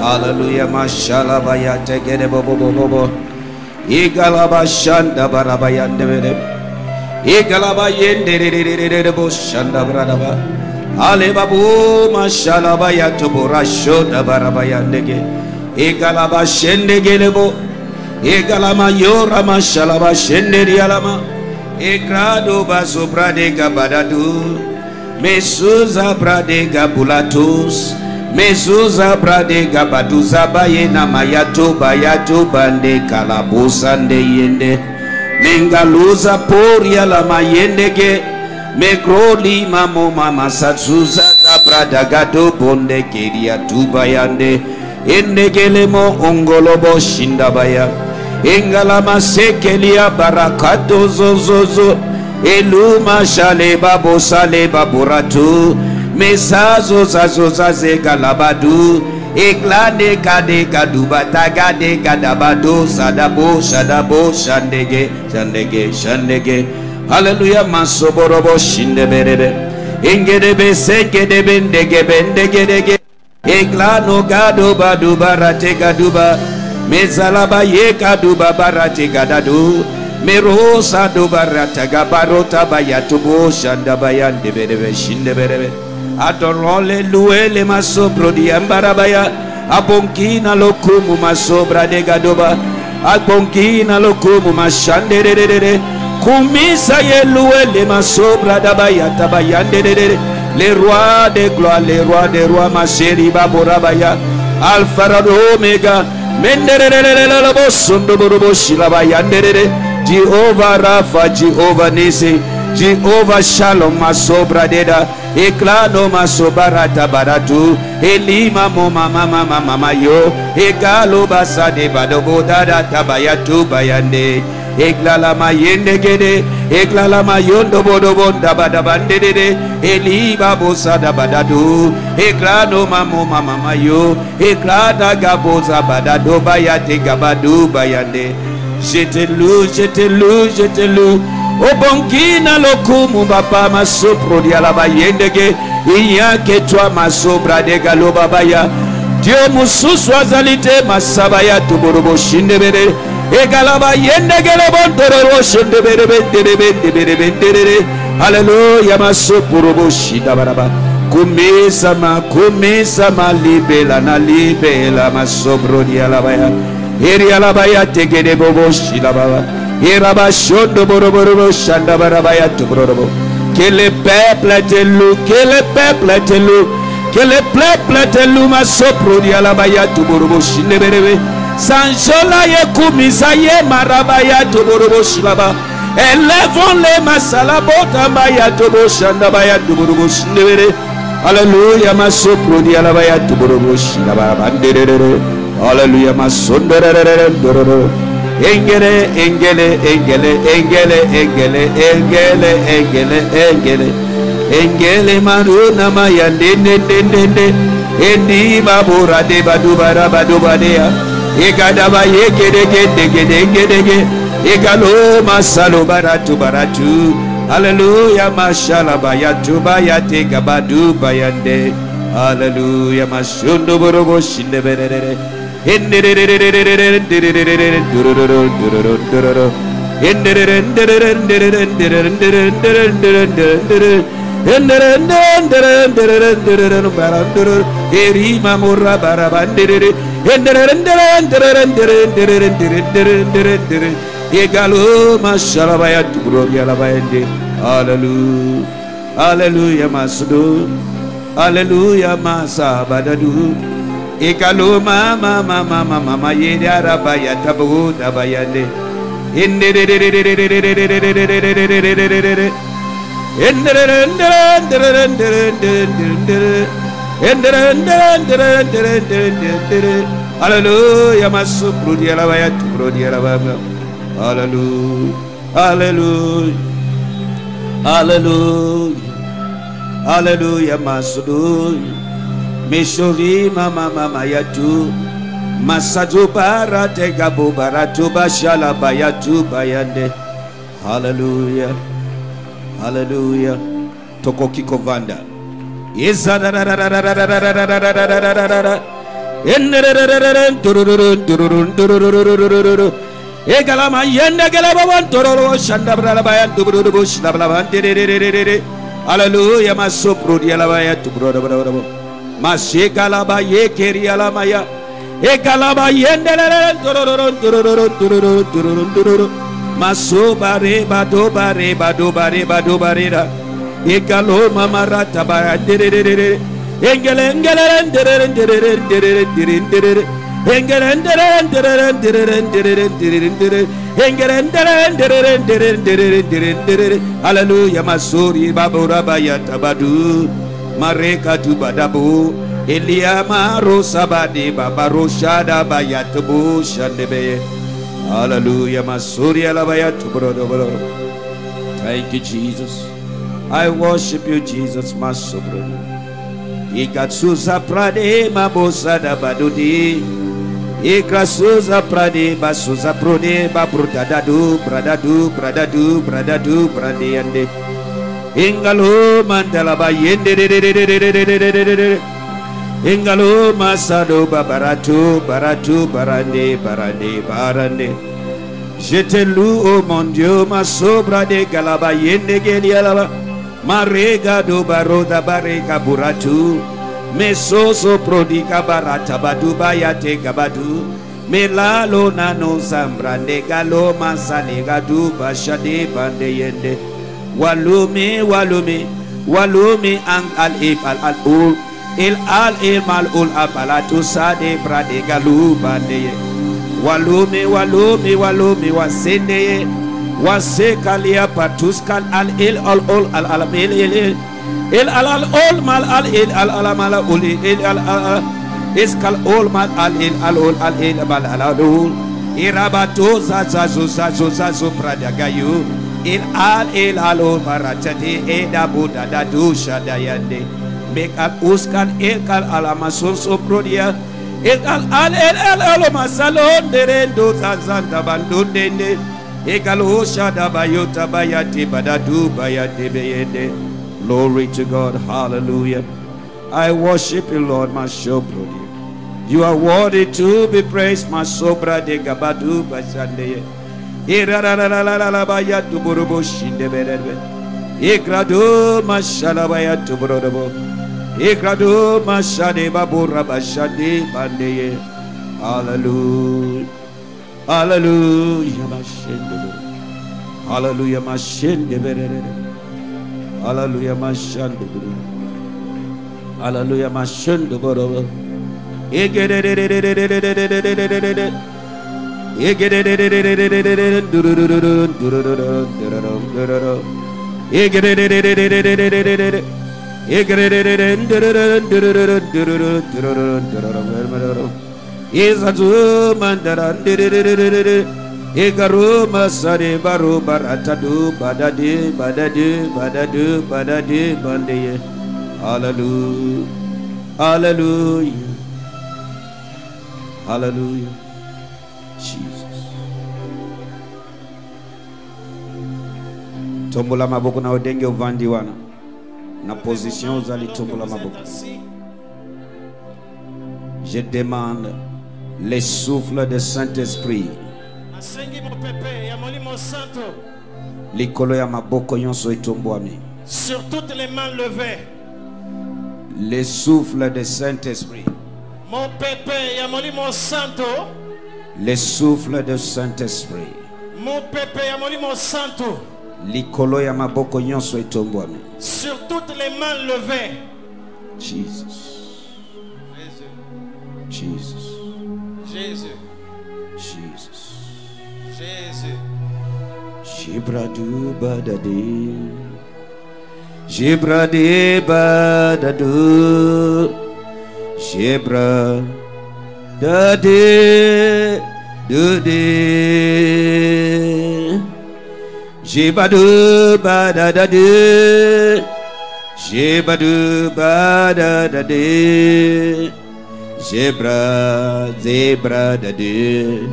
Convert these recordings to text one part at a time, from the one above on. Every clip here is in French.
Hallelujah, mashallah bayate gede bobo bobo. Igalaba shanda barabayande bede. Igalaba yende de bo shanda bradaba. Ale babu mashallah bayato borasho da barabayande ge. Igalaba shende gelebo. Igalama yora mashallah ba shende dialama. Igrado baso bradega badadu. Mesuza bradega bulatus. Mezuza brade gabaduza bayena mayato bayato bande kalabusa nde yende mengaluza poria la mayende ge megroli mamo mama satsuza brada gado bonde keria tubayande ende gelemo ongolobo shindabaya engalama sekelia barakato zozozo eluma shale babo sale baburatu Mesazo zazo zaze galabadu Eklade kade kaduba tagade kadabado Sadabo shadabo shandege Shandege shandege Hallelujah masoborobo shindeberebe Ingedebe sekedebe ndege bendegedege Eklano gado badu barate gaduba Mezalaba ye kaduba barate gadadu Merosa do barata gabarota bayatubo Shandabayande berebe shindeberebe Adorole luele masobro di ambarabaya Abonkina lokumu masobra de gadoba Abonkina lokumu mashandere Kumisa ye luele masobra dabaya tabayande Les rois de gloire, les rois des rois maseri baborabaya Alpha et Omega Mendere labo sundo borobo shilabayande Jehovah Rapha, Jehovah Nisi Jehovah Shalom masobra deda Eklano masobarata baratu Elima mama mama mama yo Egalo basade badobo dada tabayatu bayande Eklala mayende gede Eklala mayondo bodo bonda badabande dede Eliba bosada badadu Eklano mamo mama yo Eklada gaboza badado bayate gabadu bayande Jetelu jetelu jetelu Obonkina lokumu baba masopro di alaba yendege Iyake twa masobra de galoba baya Dio mususu azalite masabaya tuborobo shindebere Egalaba yendege lebondoro shindebere bendere Hallelujah masoporobo shindabaraba Kumisa ma libela na libela masobro di alabaya Eri alabaya tegede bobo shindababa Irabashondo boroboro shanda barabaya tuborobo. Que le peuple te loue, que le peuple te loue, que le peuple te loue ma sopro di alabaya tuborobo shindeberebe. Sanjola ye kumisa ye marabaya tuborobo shilaba. Élevons les masalabota baya tubo shanda baya tuborobo shindebere. Alléluia ma sopro di alabaya tuborobo shilaba bandere. Alléluia ma sondere dororo. Engele, engele, engele, engele, engele, engele, engele, engele, engele, maruna mayande, nende, endi babura de badubara badubadea, egadaba yegedege, egalo masalo baratu baratu, hallelujah, mashallah bayatu bayate gabadu bayande, hallelujah, mashundo borobo shinde berere. Hallelujah, Masudu. Hallelujah, Masabadadu. Ekalo mama yede arabaya tabu dabayande Hallelujah masupru di alabaya tubro di alabaya Hallelujah Hallelujah Hallelujah Hallelujah masudu Meshori mama yatu Masatu barate gabu baratu bashala bayatu bayande Hallelujah Hallelujah Toko kiko vanda Egalama yenda galabawan tororo shanda bralabayan tubrubu shlablaban tere. Hallelujah, masopro dialabaya tubrodo. Mashekalaba ye kerialamaya. Egalaba yenda tororo. Masobare badobare badobare badobarera. Egalo mamarata ba tere. Hallelujah, Masuri Babura Bayata Badu Mareka tu Badabu Eliama Rosabadi Babaro Shada Bayatabu Shandebe. Hallelujah, Masuri Alabayatu Brodo. Thank you, Jesus. I worship you, Jesus, Masobro. Ikatsuza Prade Mabosada Badudi. Ikrasuza Prade Basuza Prode Babrutadadu Bradadu Pradeyande. Ingalo Mandala Bayende. Ingalo Masado Baratu Barande. Je te loue, oh mon Dieu, ma sobra de Galabayende Gelialaba. Marega do baroda barega buratu. Mesoso prodiga barata badu bayate gabadu. Melalo nano zambrande galo masalega du bashade bandeyende. Walumi ang al-if al-ul. Il mal ul abalatu sade brade galu bandeye. Walumi wasendeye. Wasekalia patuskal al il al ol al alamil il al ol mal al il al alamala uli il al iskal ol mal al il al ol al il mal aladul irabato zazu pradagayu il al ol maratati eda buda dadu shadayande mek al uskal il kal alamasun soprodia il al masalon derendo zazanda bandundende. Glory to God. Hallelujah. I worship you, Lord, my shobro. You are worthy to be praised, my sobra de gabadu basande. Irararararabaya to burubo shindebere. Ikrado mashalabaya to burobo. Ikrado mashade babura bashade bande. Hallelujah. Hallelujah, hallelujah, hallelujah, hallelujah, Izazu mandaran Igaru masari baru baratadu badadi bandeye. Hallelujah, hallelujah, hallelujah, Jesus. Tombola maboko na odenge uvandi wana na position uzali tombola maboko. Je demande les souffles de Saint-Esprit. Likolo ya maboko yonso itombwami. Sur toutes les mains levées. Les souffles de Saint-Esprit. Mon pépé yamoli mon santo. Les souffles de Saint-Esprit. Mon pépé yamoli mon santo. Likolo ya maboko yonso itombwami. Sur toutes les mains levées. Jesus. Jesus. Jésus. Jesus. Jésus. Jibradu badade. Jibrade badadu. Jibra dade dude. Jibadu badadade. Jibadu badadade. Zebra dadu.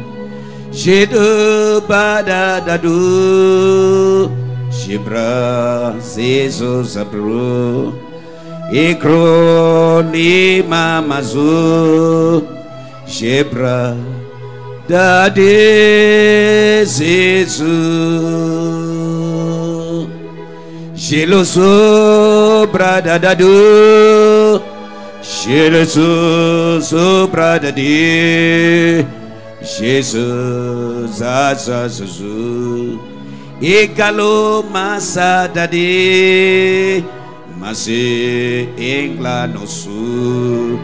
Jidu badadadu. Jibra zezo zabru. Ikro ni mamazu. J'ai bras de Jésus. J'ai le sobra d'adou. J'ai le sobra d'adou. Jésus, Jésus. Egalo masa dadi. Masih englanosu.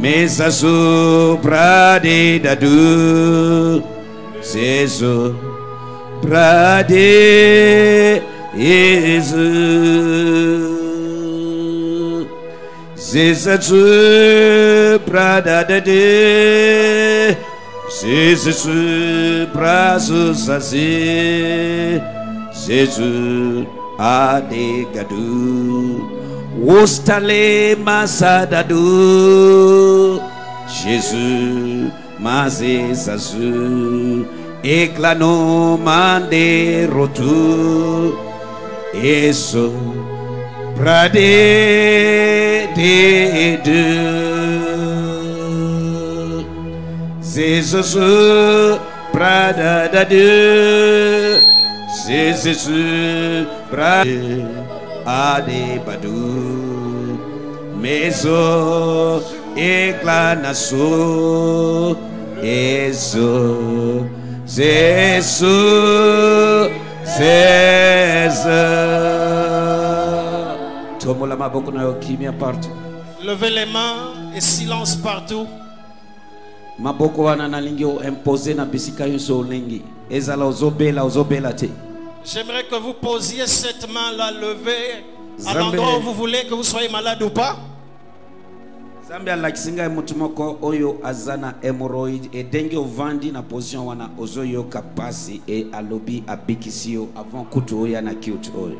Mesa sobra de dadu. Jésus, brade. Jesus prada de Jesus prazo sazi Jesus adegadu ostale masadadu Jesus maze sazu eklano mande rotu Eso prade de Jesus prada de Jesus prade ade badu meso eklanaso eso Jesus Levez les mains et silence partout. Maboko wana nalingi o imposer na bisika yonso olingi ezala ozobela te. J'aimerais que vous posiez cette main-là levée à l'endroit où vous voulez, que vous soyez malade ou pas. Zambi alakisinga mutumoko oyo azana hémorroïde et dengue ovandi na position wana ozoyo kapasi et alobi abikisio avant kutu oya na kiutu oyo.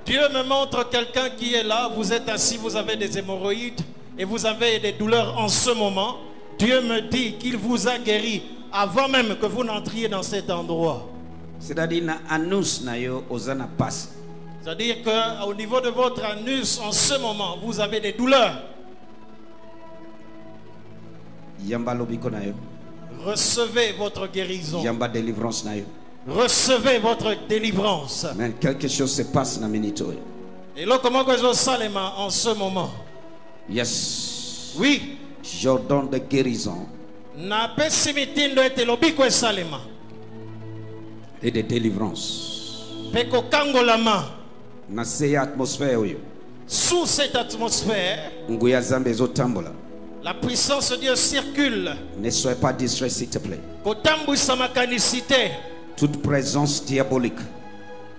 Dieu me montre quelqu'un qui est là, vous êtes assis, vous avez des hémorroïdes et vous avez des douleurs en ce moment. Dieu me dit qu'il vous a guéri avant même que vous n'entriez dans cet endroit. C'est-à-dire na anus na yo ozana passe. C'est-à-dire qu'au niveau de votre anus, en ce moment, vous avez des douleurs. Yamba lobiko na yo. Recevez votre guérison. Yamba délivrance na yo. Recevez votre délivrance. Mais quelque chose se passe na minute oyo. Et là, comment que je salema en ce moment? Yes. Oui. J'ordonne de guérison. Na pesimitindo ete lobiko esalema. Et de délivrance. Peko kangolama. Na se atmosphère oyo. Sous cette atmosphère, nguya zambe zotambola. La puissance de Dieu circule. Ne soyez pas distrait, s'il te plaît. Kotambuisa makanisite. Toute présence diabolique.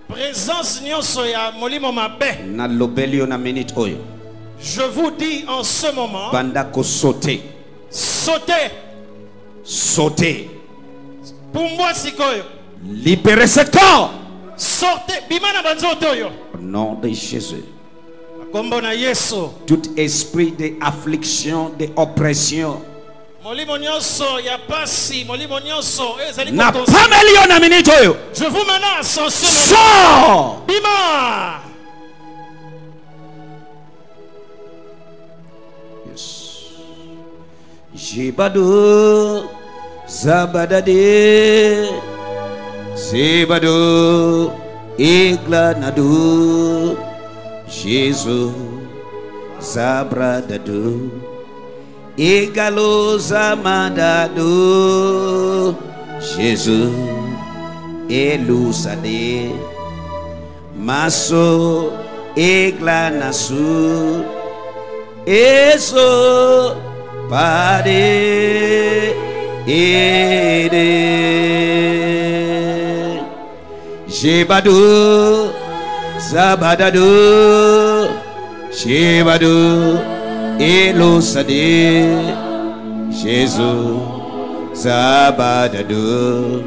Présence nyonso ya molimo mabe. Na lobelio na minute oyo. Je vous dis en ce moment. Bandako sauter. Sautez. Sauter. Pumbwa sikoyo. Libérez ce corps. Sortez. Bimana banzoto yo. Au nom de Jésus. Kombona Yesu. Tout esprit d'affliction, d'oppression. Molimo nyonso ya pasi, molimo nyonso ezali na pamelio na minute oyo. Je vous menace en ce moment. Sors. Bima. Yes. Jibado zabadade Zibado iglanado Jesus zabradado Egalo zamadado Jesus elusade maso eglanasu eso pare ede Jebado zabadado Jebado elusade Jesus zabadado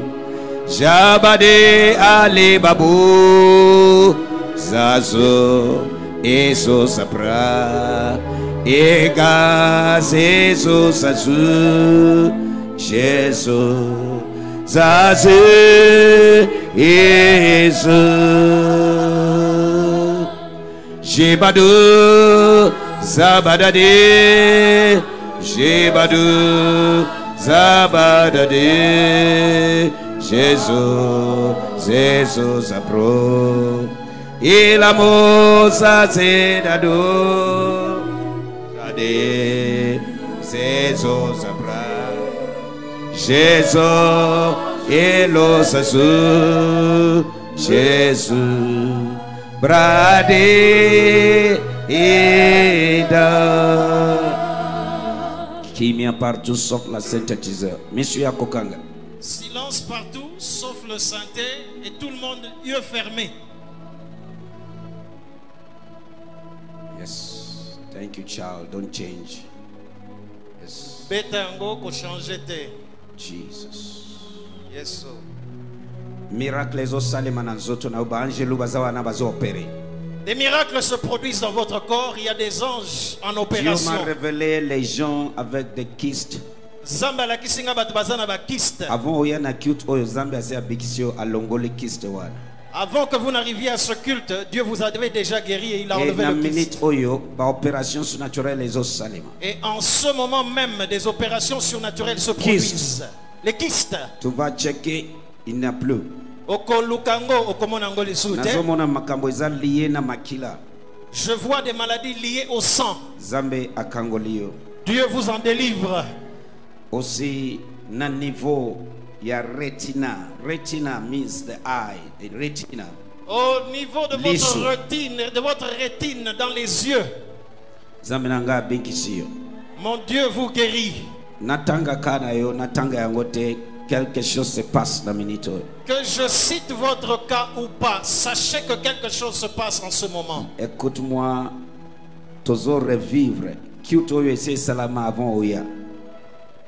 Jabade ale babu Zazo eso sapra Ega zezo sazu Jesus Zaze eso Jebado Zabadade Jebado Zabadade, Jesus, Jesus apro. Il amosa zedado. Ade, Jesus apra. Jesus, elos azul. Jesus, brade eda. Qui m'y a partout sauf la synthétiseur. Monsieur Akokanga. Silence partout, sauf le synthé et tout le monde, yeux fermés. Yes. Thank you, child. Don't change. Yes. Betango ko changer te. Jesus. Yes. So. Miracles au salemana zoto na ubangelu bazawa na bazo opérer. Des miracles se produisent dans votre corps. Il y a des anges en Dieu opération. m'a révélé les gens avec des kystes. Zamba la kisinga bat bazana ba kyste. Avant oya na cute oyo Zambia se abikisio alongole kyste wana. Avant que vous n'arriviez à ce culte, Dieu vous avait déjà guéri et il a Et enlevé na le minute kyste. oyo ba opération surnaturelle les os salema. Et en ce moment même, des opérations surnaturelles se produisent. Les kystes. Tu vas checker, il n'y a plus. Okolukango, okomonango lisute. Nazomona makambo eza lié na makila. Je vois des maladies liées au sang. Zambe akangolio. Dieu vous en délivre. Aussi na niveau ya retina. Retina means the eye, the retina. Au niveau de Lisu. votre rétine dans les yeux. Zambe nanga binkisio. Mon Dieu vous guérit. Natanga kana yo, natanga yangote, quelque chose se passe na minute oyo. Que je cite votre cas ou pas, sachez que quelque chose se passe en ce moment. Écoute-moi, tozo revivre. Kyuto oyo ese salama avant oya.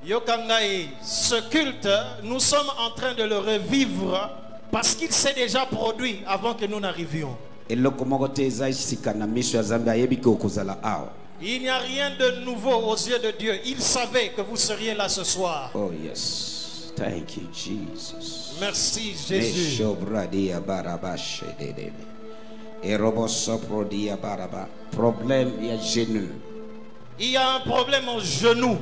Yokangai, ce culte, nous sommes en train de le revivre parce qu'il s'est déjà produit avant que nous n'arrivions. Eloko moko te eza sika na miso ya Zambe ayebi ke okozala awa. Il n'y a rien de nouveau aux yeux de Dieu. Il savait que vous seriez là ce soir. Oh yes. Thank you, Jesus. Merci Jésus. Problème, il y a genou. Il y a un problème au genou.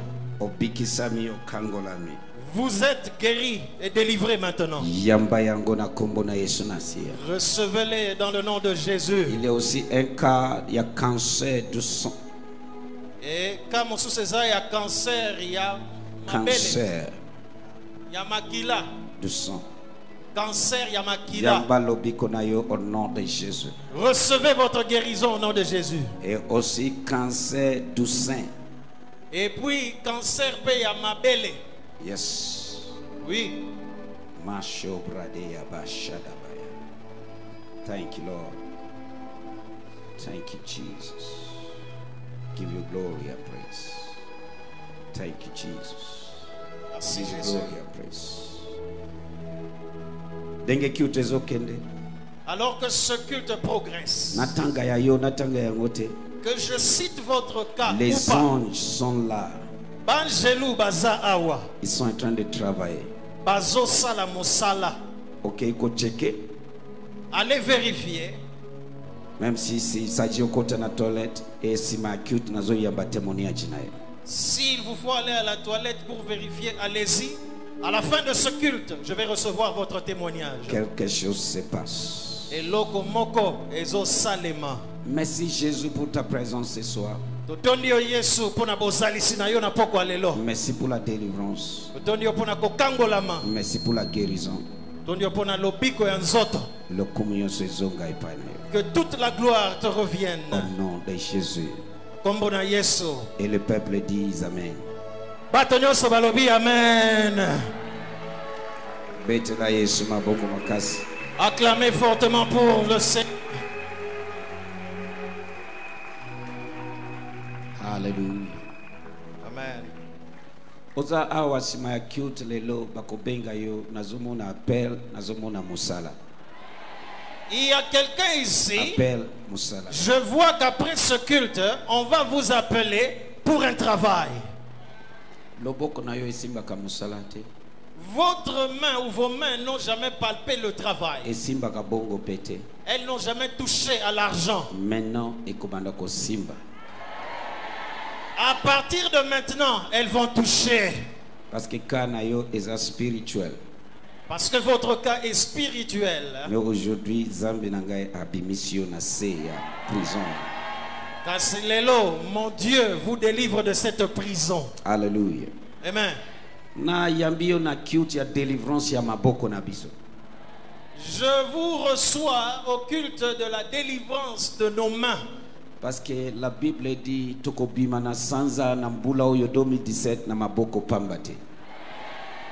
Vous êtes guéri et délivré maintenant. Recevez-les dans le nom de Jésus. Il y a aussi un cas, il y a cancer du sang. Et comme il y a cancer, il y a Cancer il y a makila. du sang. Cancer, il y a makila. Au nom de Jésus. Recevez votre guérison au nom de Jésus. Et aussi cancer du sein. Et puis cancer, il y a mabele. Yes. Oui. Thank you, Lord. Thank you, Jesus. Give you glory and praise. Thank you, Jesus. Merci Give you Jésus. glory and praise. Denge cute ezokende. Alors que ce culte progresse, Natanga ya yo, natanga ya ngote. que je cite votre cas Les ou pas. anges sont là. Banjelou baza awa. Ils sont en train de travailler. Bazo sala mosala. Ok, il faut checker. Allez vérifier. Même si il s'agit au côté de la toilette et si ma cute nazo yamba témoignage na yo. S'il vous faut aller à la toilette pour vérifier, allez-y. À la fin de ce culte, je vais recevoir votre témoignage. Quelque chose se passe. Et loko moko ezo salema. Merci Jésus pour ta présence ce soir. Totondio Yesu pona bozalisi na yo na poko alelo. Merci pour la délivrance. Totondio pona kokangolama. Merci pour la guérison. Totondio pona lobiko ya nzoto. Le communion se zonga epai na yo. Que toute la gloire te revienne. Au nom de Jésus. Kombo na Yesu. Et le peuple dit Amen. Bato nyonso balobi amen. Betela Yesu maboko makasi. Acclamez fortement pour le Seigneur. Hallelujah. Amen. Oza awa sima ya cute lelo bakobenga yo nazomona appel nazomona musala. Il y a quelqu'un ici. Appel musala. Je vois qu'après ce culte, on va vous appeler pour un travail. Loboko na yo esimbaka musala te. Votre main ou vos mains n'ont jamais palpé le travail. Esimbaka bongo pete. Elles n'ont jamais touché à l'argent. Maintenant ekobanda ko simba. À partir de maintenant, elles vont toucher. Parce que Kanayo est spirituel. Parce que votre cas est spirituel. Mais aujourd'hui, Zambi Nangai a démission à prison. Car Lelo, mon Dieu, vous délivre de cette prison. Alléluia. Amen. Na yambio na cute ya délivrance ya maboko na biso. Je vous reçois au culte de la délivrance de nos mains. Parce que la Bible dit tokobima na sanza na mbula oyo 2017 na maboko pambate.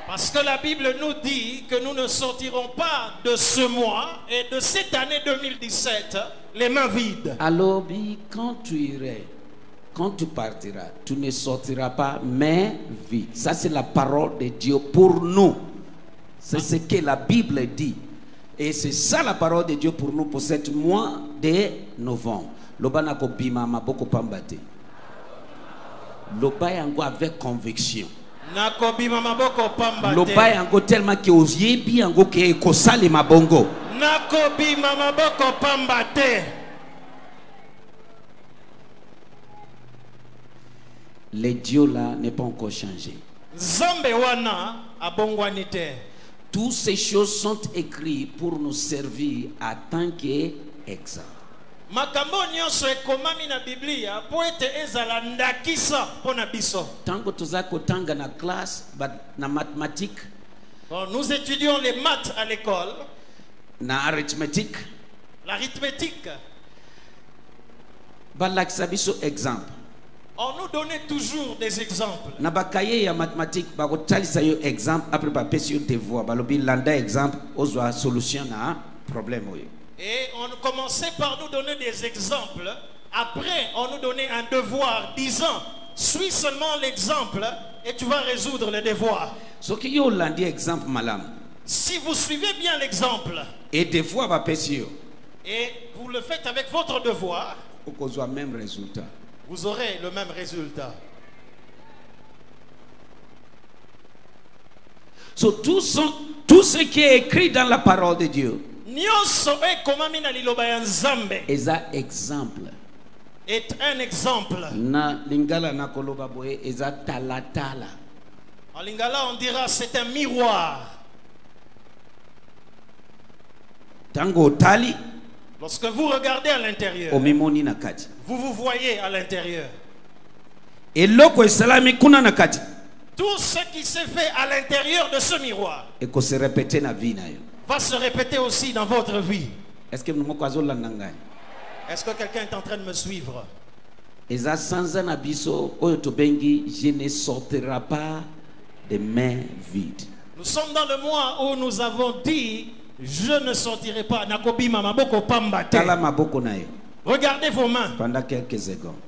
Parce que la Bible nous dit que nous ne sortirons pas de ce mois et de cette année 2017 les mains vides. Alors, quand tu irais, quand tu partiras, tu ne sortiras pas mains vides. Ça, c'est la parole de Dieu pour nous. C'est ce que la Bible dit. Et c'est ça la parole de Dieu pour nous pour ce mois de novembre. Lobana ko bima maboko pambate. Loba yango avec conviction. Nakobima maboko pambate. Loba yango tellement que oyebi yango ke kosali mabongo. Nakobima maboko pambate. Le Dieu là n'est pas encore changé. Zambe wana abongwanite. Toutes ces choses sont écrites pour nous servir en tant qu'exemple. Makambo nyonso ekomami na Biblia po ete ezala ndakisa pona biso. Tango tozako tanga na classe na mathématique. Bon, nous étudions les maths à l'école. Na arithmétique. L'arithmétique. Balakisa biso exemple. On nous donnait toujours des exemples. Na bakaye ya mathématique bakotalisa yo exemple après ba pesi yo devoir balobi landa exemple ozwa solution na problème oyo. Et on commençait par nous donner des exemples. Après, on nous donnait un devoir disant, suis seulement l'exemple et tu vas résoudre le devoir. Si vous suivez bien l'exemple et devoir va pesi et vous le faites avec votre devoir, même résultat. Vous aurez le même résultat. So, tout ce qui est écrit dans la parole de Dieu est un exemple. Est un exemple. Na lingala na koloba boye eza talatala. En lingala on dira c'est un miroir. Tango tali. Lorsque vous regardez à l'intérieur, omimoni na kati. Vous vous voyez à l'intérieur. Et loko esalami kuna na kati. Tout ce qui s'est fait à l'intérieur de ce miroir et que se répéter na vie na yo. Va se répéter aussi dans votre vie. Est-ce que moko azola nangai? Est-ce que quelqu'un est en train de me suivre? Eza sanza na biso oyo tobengi je ne sortira pas des mains vides. Nous sommes dans le mois où nous avons dit je ne sortirai pas nakobima maboko pamba te. Tala maboko na yo. Regardez vos mains. Pendant quelques secondes.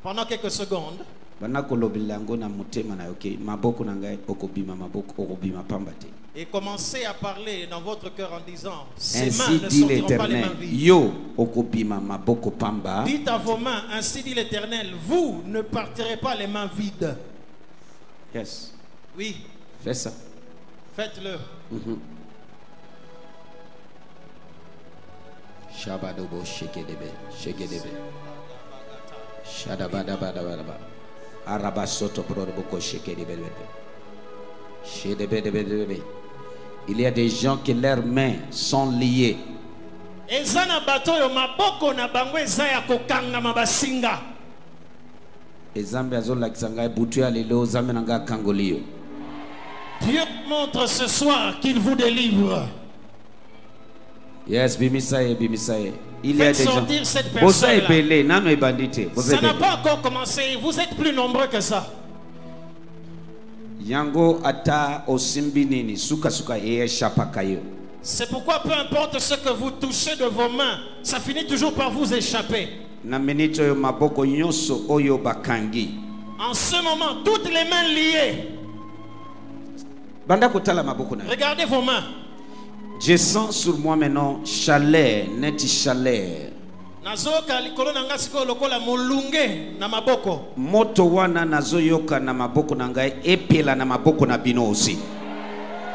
Pendant quelques secondes. Et commencez à parler dans votre cœur en disant ces mains ne sortiront pas les mains vides. Dites à vos mains, ainsi dit l'Éternel, vous ne partirez pas les mains vides. Yes. Oui. Fais ça. Faites-le. Shabadobo shekedebe shekedebe shadabadabadabadaba arabasoto brodoboko shekedebe shedebedebedebe. Il y a des gens que leurs mains sont liées. Ezana bato yo maboko na bango ezaya kokanga mabasinga. Ezambe azola kisanga butu ya lelo zambe nanga kangolio. Dieu montre ce soir qu'il vous délivre. Yes, bimisaye, bimisaye. Il y a Faites des gens. sortir cette personne-là. Ça n'a pas encore commencé. Vous êtes plus nombreux que ça. Yango ata osimbinini suka suka shapakayo. C'est pourquoi peu importe ce que vous touchez de vos mains, ça finit toujours par vous échapper. Na minito yo maboko nyoso oyo bakangi. En ce moment, toutes les mains liées. Banda kotala maboko na. Regardez vos mains. Je sens sur moi maintenant chaleur, neti chaleur. Moto wana nazoyoka na maboko na ngai epela na maboko na bino aussi.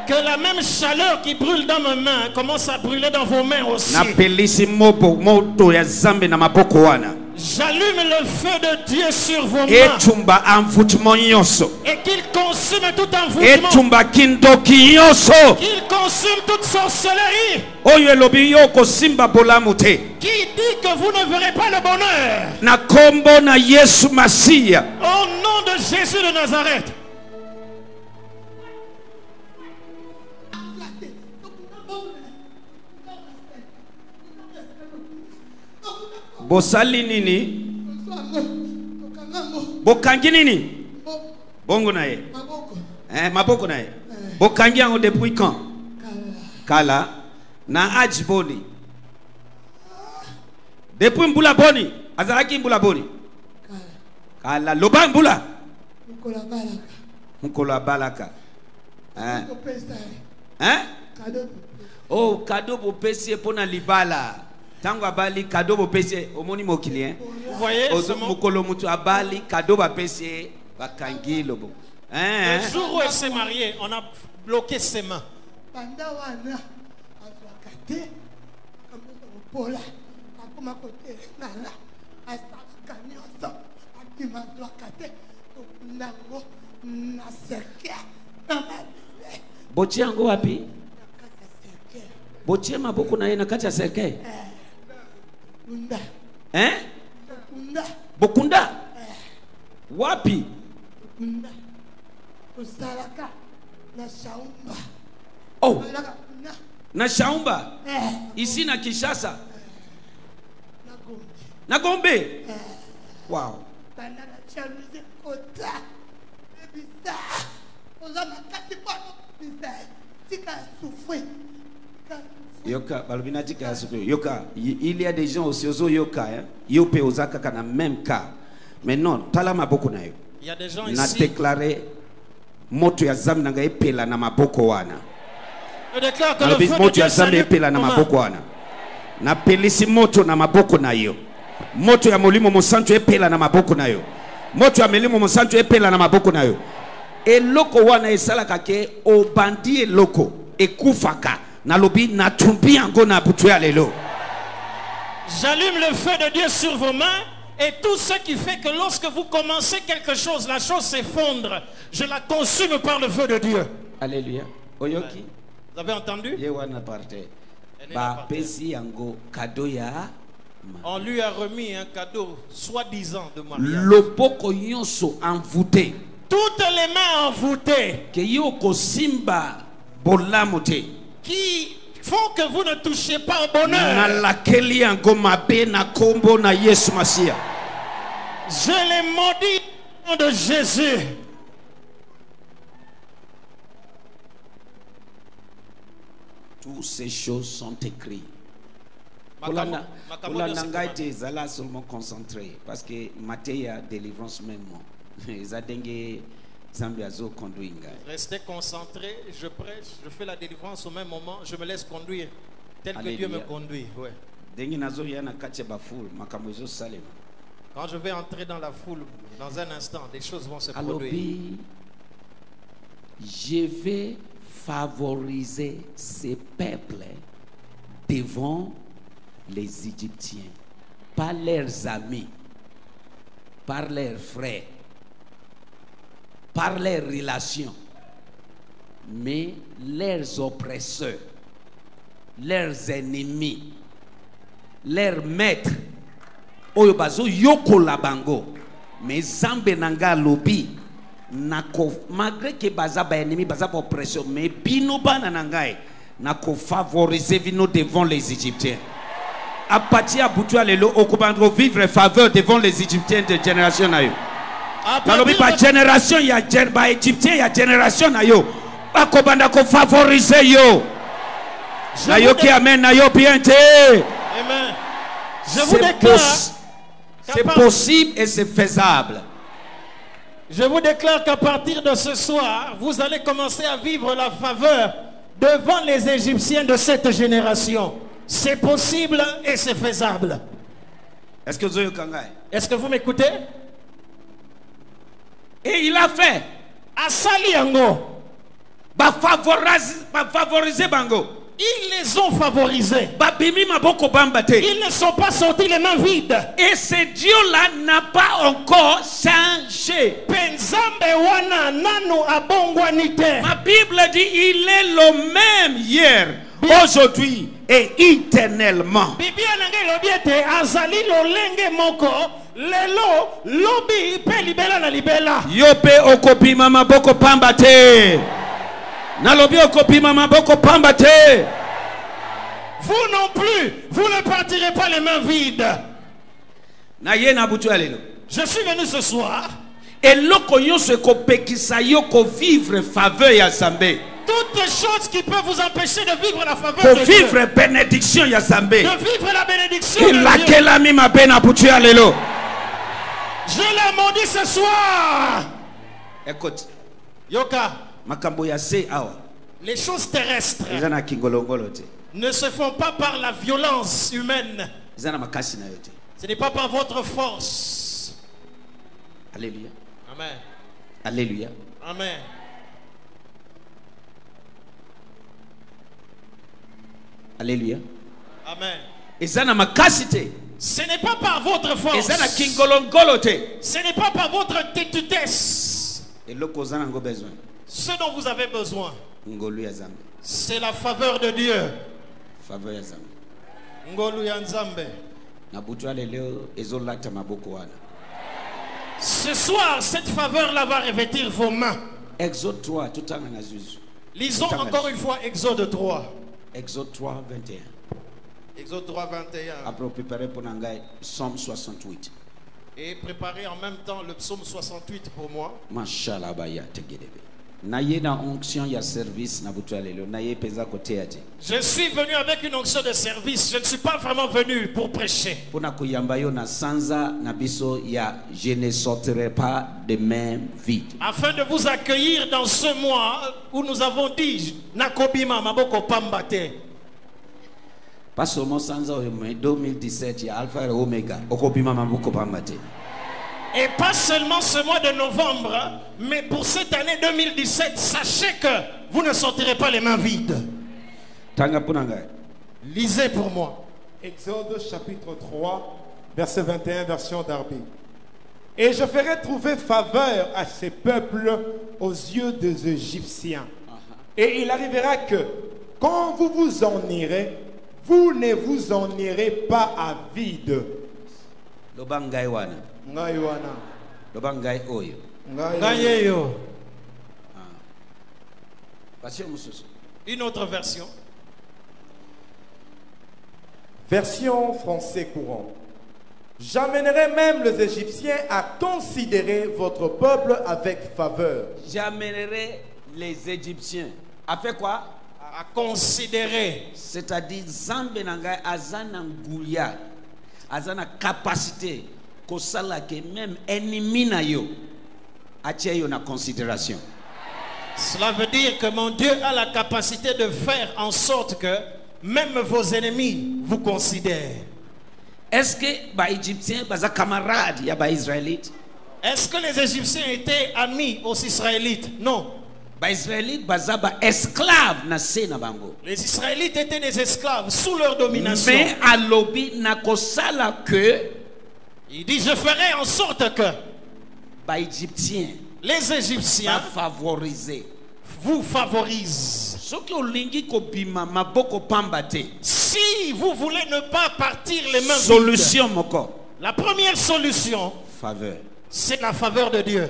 Que la même chaleur qui brûle dans mes mains commence à brûler dans vos mains aussi. Na pelisi moto ya zambe na maboko wana. J'allume le feu de Dieu sur vos mains. etumba envoûtement nyonso, Et qu'il consume tout envoûtement. etumba kindoki nyonso Qu'il consume toute sorcellerie. oyo elobi yo kosimba bolamu te, Qui dit que vous ne verrez pas le bonheur. na kombo na Yesu Masiya. Au nom de Jésus de Nazareth. Bosali nini? Bokangi nini? Bongo na ye. Maboko na ye. Bokangi yango depuis quand? Kala. Na age boni. Depuis mbula boni. Azalaki mbula boni. Kala. Loba mbula. Mkola balaka. Oh, cadeau pour pesi pona libala. Tango abali cadeau pour pesi omoni mokili hein. Vous voyez ce mot? Mokolo mutu abali cadeau ba pesi bakangi lobo. Hein? Le jour où elle s'est mariée, on a bloqué ses mains. Botie yango wapi? Botie maboko na ye na kati ya serke. Hein? Bokunda? Wapi? Oh, na Shaumba. Ici na Kinshasa. Na Gombe. Wow. Yoka, balbina tika souffrir. Yoka, il y a des gens aussi aux yoka, hein. Yope ozaka kana même cas. Mais non, talama boko na yo. Il y a des gens Na ici. déclaré moto ya zam nanga epela na maboko wana. Je déclare que le Alobi feu de moto Dieu ya zam s'allume epela na aux mains. maboko wana. Na pelisi moto na maboko na yo. Moto ya molimo mosantu epela na maboko na yo. Moto ya melimo mosantu epela na maboko na yo. Eloko wana esalaka ke obandi eloko ekufaka na lobi na tumbi yango na butu ya lelo. J'allume le feu de Dieu sur vos mains et tout ce qui fait que lorsque vous commencez quelque chose, la chose s'effondre. Je la consume par le feu de Dieu. Alléluia. Oyoki. Vous avez entendu? Ye wana parte. Elle est Ba là par pesi yango kado ya On lui a remis un cadeau, soi-disant de mariage. loboko nyonso envoûté Toutes les mains envoûtées ke yo kosimba bolamu te qui font que vous ne touchez pas au na bonheur. lakeli yango mabe na kombo na Yesu Masiya. Je les maudis au nom de Jésus. Toutes ces choses sont écrites. Makambo Olanda nyonso ngai te ezala seulement concentré parce que mateya délivrance même eza ndenge Zambi azo conduire ngai. Restez concentrés, je prêche, je fais la délivrance au même moment, je me laisse conduire tel que Dieu me Alléluia. conduit. Ouais. Ndenge nazoya na kati ya bafule makambo ezosalema. Quand je vais entrer dans la foule, dans un instant, des choses vont se produire. Alobi, je vais favoriser ces peuples devant les Égyptiens, par leurs amis, par leurs frères, par leurs relations, mais leurs oppresseurs, leurs ennemis, leurs maîtres. Oyo bazo yokola bango, mais zambe nanga lobi nako malgré que baza ba ennemi baza ba oppression, mais bino bana nangai nako favoriser vino devant les Égyptiens. À partir de Boutou Alelo, okubandro vivre faveur devant les Égyptiens de génération na yo. Nalobi ba génération ya ba Égyptien ya génération na yo. Bakobanda ko favoriser yo. Na yo ki amen na yo bien te. Amen. Je vous déclare, c'est possible et c'est faisable. je vous déclare qu'à partir de ce soir, vous allez commencer à vivre la faveur devant les Égyptiens de cette génération. C'est possible et c'est faisable. Est-ce que vous avez kangai? Est-ce que vous m'écoutez? Et il a fait. Asali yango. Ba favoriser bango. Ils les ont favorisés. babimi maboko pamba te. Ils ne sont pas sortis les mains vides. Et ce Dieu-là n'a pas encore changé. Penzambe wana nanu abongwani te. Ma Bible dit il est le même hier, aujourd'hui et éternellement. Biblia nange lobiete azali lolenge moko lelo lobi pe libela na libela. Yope okopima maboko pamba te. Nalobi okopima maboko pamba te. Vous non plus, vous ne partirez pas les mains vides. Na ye na butu alelo. Je suis venu ce soir. Et loko nyonso ekopekisa yo ko vivre faveur ya Nzambe. Toutes les choses qui peuvent vous empêcher de vivre la faveur Ko de Dieu. vivre bénédiction ya Nzambe. De vivre la bénédiction de Il Dieu. lakela mi mabe na butu alelo. Je l'ai maudit ce soir. Écoute, Yoka, makambo ya se awa. les choses terrestres Eza na kingolongolo te. ne se font pas par la violence humaine. Eza na makasi na yo te. Ce n'est pas par votre force. Alléluia. Amen. Alléluia. Amen. Alléluia. Amen. Eza na makasi te. Ce n'est pas par votre force. Eza na kingolongolo te. Ce n'est pas par votre tétutesse. Eloko oza nango besoin. Ce dont vous avez besoin, Ngolu ya Nzambe. c'est la faveur de Dieu. Faveur ya Nzambe. Ngolu ya Nzambe. Na butu alelo ezolata maboko wana. Ce soir, cette faveur-là va revêtir vos mains. Exode 3 tutanga na zuzu. Lisons encore une fois Exode 3. Exode 3 21. Exode 3, 21. Après préparer pour nangai Psaume 68. Et préparez en même temps le psaume 68 pour moi. Mashallah baya tegedebe. Naye na onction ya service na butu alelo. Naye peza kote ate. Je suis venu avec une onction de service. Je ne suis pas vraiment venu pour prêcher. Pona kuyamba yo na sanza na biso ya je ne sortirai pas de main vide. Afin de vous accueillir dans ce mois où nous avons dit Nakobima Maboko Pambate. Pas seulement sanza mais 2017 ya Alpha et Omega. Okopima maboko pambate. Et pas seulement ce mois de novembre, mais pour cette année 2017, sachez que vous ne sortirez pas les mains vides. Tanga punanga. Lisez pour moi. Exode chapitre 3, verset 21, version Darby. Et je ferai trouver faveur à ces peuples aux yeux des Égyptiens. Et il arrivera que, quand vous vous en irez, vous ne vous en irez pas à vide. Lobangai wana. Ngai wana. Lobangai oyo. Gayeyo. Passion mususu. Une autre version. Version français courant. J'amènerai même les Égyptiens à considérer votre peuple avec faveur. J'amènerai les Égyptiens. A fait quoi? À considérer. C'est-à-dire Zambe nangai azana nguya. Azana capacité ko sala que même ennemi na yo atie yo na considération. Cela veut dire que mon Dieu a la capacité de faire en sorte que même vos ennemis vous considèrent. Est-ce que ba Égyptiens baza camarades ya ba Israélites? Est-ce que les Égyptiens étaient amis aux Israélites? Non. Ba Israélites baza ba esclaves na se na bango. Les Israélites étaient des esclaves sous leur domination. Mais à lobi na kosala que Il dit, je ferai en sorte que ba Égyptiens les Égyptiens favorisés. vous favorisent. Soki olingi ko bima maboko pamba te. Si vous voulez ne pas partir les mains Solution vides, moko. la première solution, Faveur. c'est la faveur de Dieu.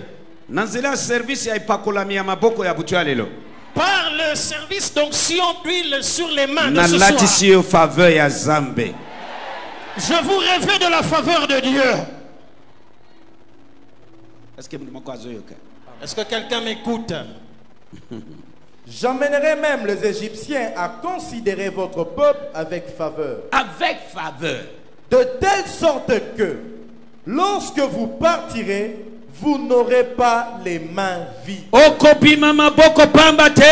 Nanzela service ya ipakolami ya maboko ya butu alelo. Par le service d'onction d'huile sur les mains de Na ce soir, latisi faveur ya Zambe. je vous rêvais de la faveur de Dieu. Est-ce que moko azoyoka? Est-ce que quelqu'un m'écoute? J'amènerai même les Égyptiens à considérer votre peuple avec faveur. Avec faveur. De telle sorte que, lorsque vous partirez, vous n'aurez pas les mains vides. Okopima maboko pamba te.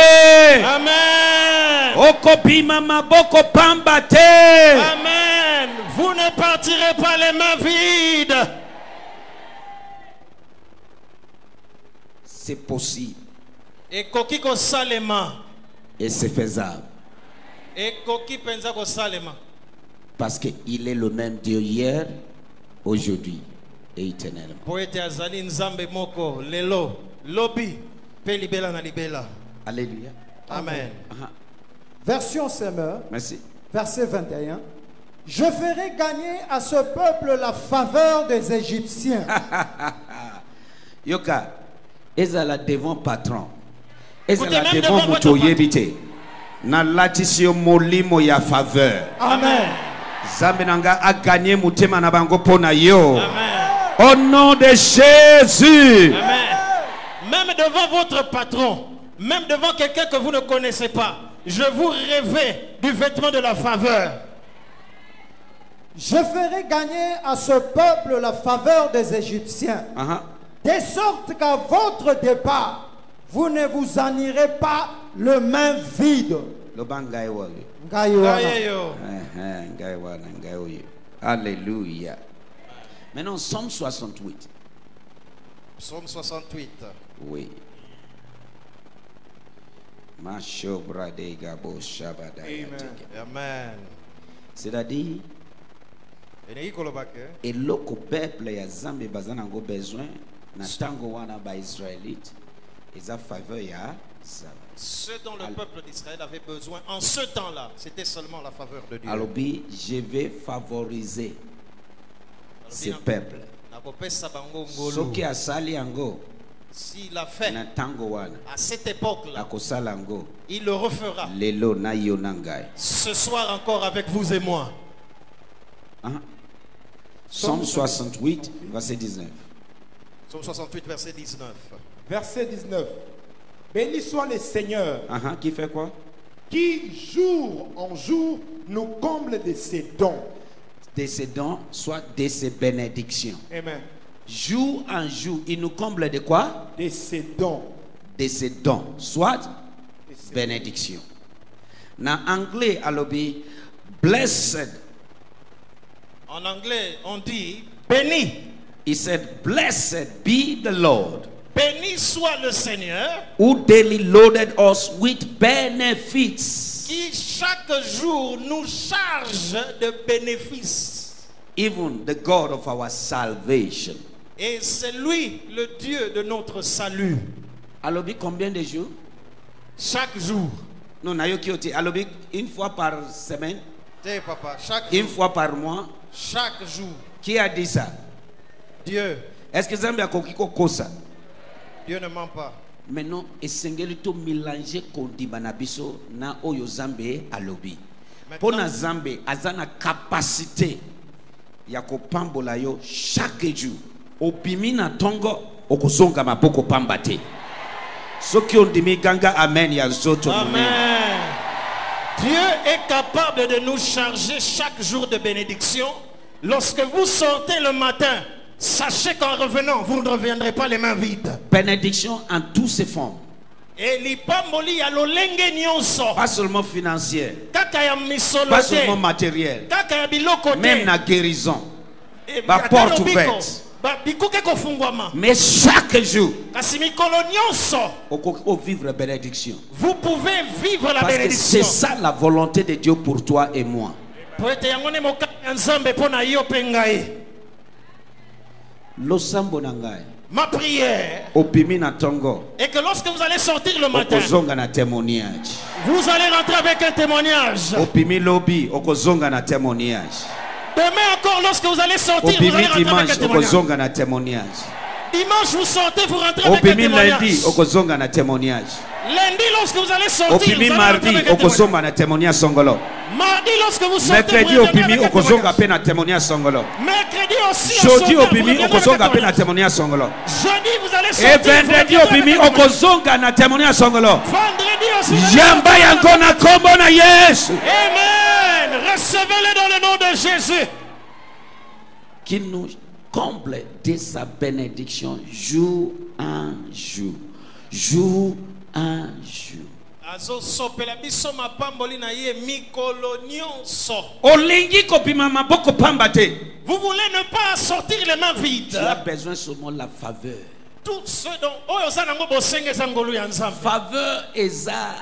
Amen. Okopima maboko pamba te. Amen. Vous ne partirez pas les mains vides. C'est possible Et kokiko salema. et c'est faisable. Ekoki penza ko salema. Parce qu'il est le même Dieu hier, aujourd'hui et éternellement. Poete azali nzambe moko lelo lobi pe libela na libela. Alléluia. Amen. Version Semeur, Merci. verset 21. Je ferai gagner à ce peuple la faveur des Égyptiens. Yoka, ezala devant patron. Écoutez, Ezala même devant devant votre mutoyebite. Na latisio molimo ya faveur. Amen. Zambe nanga a gagné mutema na bango pona yo. Amen. Au nom de Jésus. Amen. Même devant votre patron, même devant quelqu'un que vous ne connaissez pas, je vous rêvais du vêtement de la faveur. Je ferai gagner à ce peuple la faveur des Égyptiens, de sorte qu'à votre départ, vous ne vous en irez pas le main vide. Alléluia. Maintenant, Psaume 68. Psaume 68. Oui. Amen. C'est-à-dire, et le peuple ya Zambe bazanango besoin na tango wana ba Israélite eza faveur ya Zambe. Ce dont le peuple d'Israël avait besoin en ce temps-là, c'était seulement la faveur de Dieu. Alobi, je vais favoriser ce peuple. Soki asali yango, s'il a fait na tango wana, à cette époque-là, akosala yango, il le refera. Lelo na yo nangai. Ce soir encore avec vous et moi. Psaume 68, verset 19. Psaume 68, verset 19. Verset 19. Béni soit le Seigneur. Qui fait quoi? Qui jour en jour nous comble de ses dons. De ses dons, soit de ses bénédictions. Amen. Jour en jour, il nous comble de quoi? De ses dons. De ses dons, soit bénédiction. En anglais, alobi, blessed. En anglais, on dit béni. He said, blessed be the Lord. Béni soit le Seigneur. Who daily loaded us with benefits. Qui chaque jour nous charge de bénéfices. Even the God of our salvation. Et c'est lui, le Dieu de notre salut. Alobi, combien de jours? Chaque jour. Non, nayokioti. Alobi, une fois par semaine. Papa, chaque une jour. fois par mois. Chaque jour. Qui a dit ça? Dieu. Est-ce que Zambia kokiko kosa? Dieu ne ment pas. Maintenant, essengeli to mélanger kondima na biso na oyo Zambe alobi. Pona Zambe azana capacité ya kopambola yo chaque jour. Obimi na tongo okozonga maboko pambate. Soki ondimi ganga amen ya zoto. Amen. Dieu est capable de nous charger chaque jour de bénédiction. Lorsque vous sortez le matin, sachez qu'en revenant, vous ne reviendrez pas les mains vides. Bénédiction en toutes ses formes. Pas seulement financière, pas seulement matériel, même la guérison, la porte ouverte. Mais chaque jour, on vivre la bénédiction. Vous pouvez vivre la Parce bénédiction. que c'est ça la volonté de Dieu pour toi et moi. Losambo nangai. Ma prière Opimi na tongo. est que lorsque vous allez sortir le matin, Okozonga na témoignage. vous allez rentrer avec un témoignage. Opimi lobi okozonga na témoignage. Demain encore, lorsque vous allez sortir, vous allez Opimi rentrer avec un dimanche témoignage. okozonga na témoignage. Dimanche, vous sortez, vous rentrez avec un Opimi témoignage. lundi okozonga na témoignage. Lundi, lorsque vous allez sortir, Opimi vous allez mardi rentrer avec un témoignage. okozonga na témoignage songolo. Mardi, lorsque vous sortez, Mercredi vous reviendrez opimi avec un okozonga témoignage. pe na témoignage songolo. Mercredi aussi, Jeudi vous opimi reviendrez avec un okozonga pe na témoignage. témoignage songolo. Jeudi, vous allez Et sortir, vous vendredi reviendrez opimi avec un témoignage. okozonga na témoignage songolo. Vendredi aussi, vous allez Yamba sortir. yango na kombo na Yesu. Amen. Recevez-le dans le nom de Jésus. Qui nous comble de sa bénédiction jour en jour. Jour en jour. Olingi kopima maboko pambate. Vous voulez ne pas sortir les mains vides. Tu as besoin seulement de la faveur. Tout ce dont Faveur est sa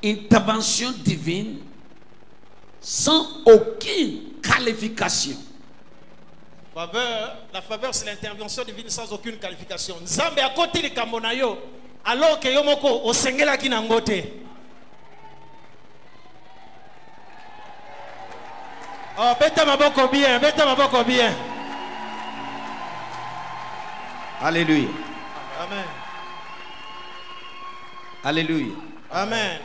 intervention divine sans aucune qualification. La faveur, c'est l'intervention divine sans aucune qualification. Nzambe a côté le Kamonayo, alors que Yomoko au Sengela qui n'a ngote. Oh, bêta maboko bien, bêta maboko bien. Alléluia. Amen. Alléluia. Amen.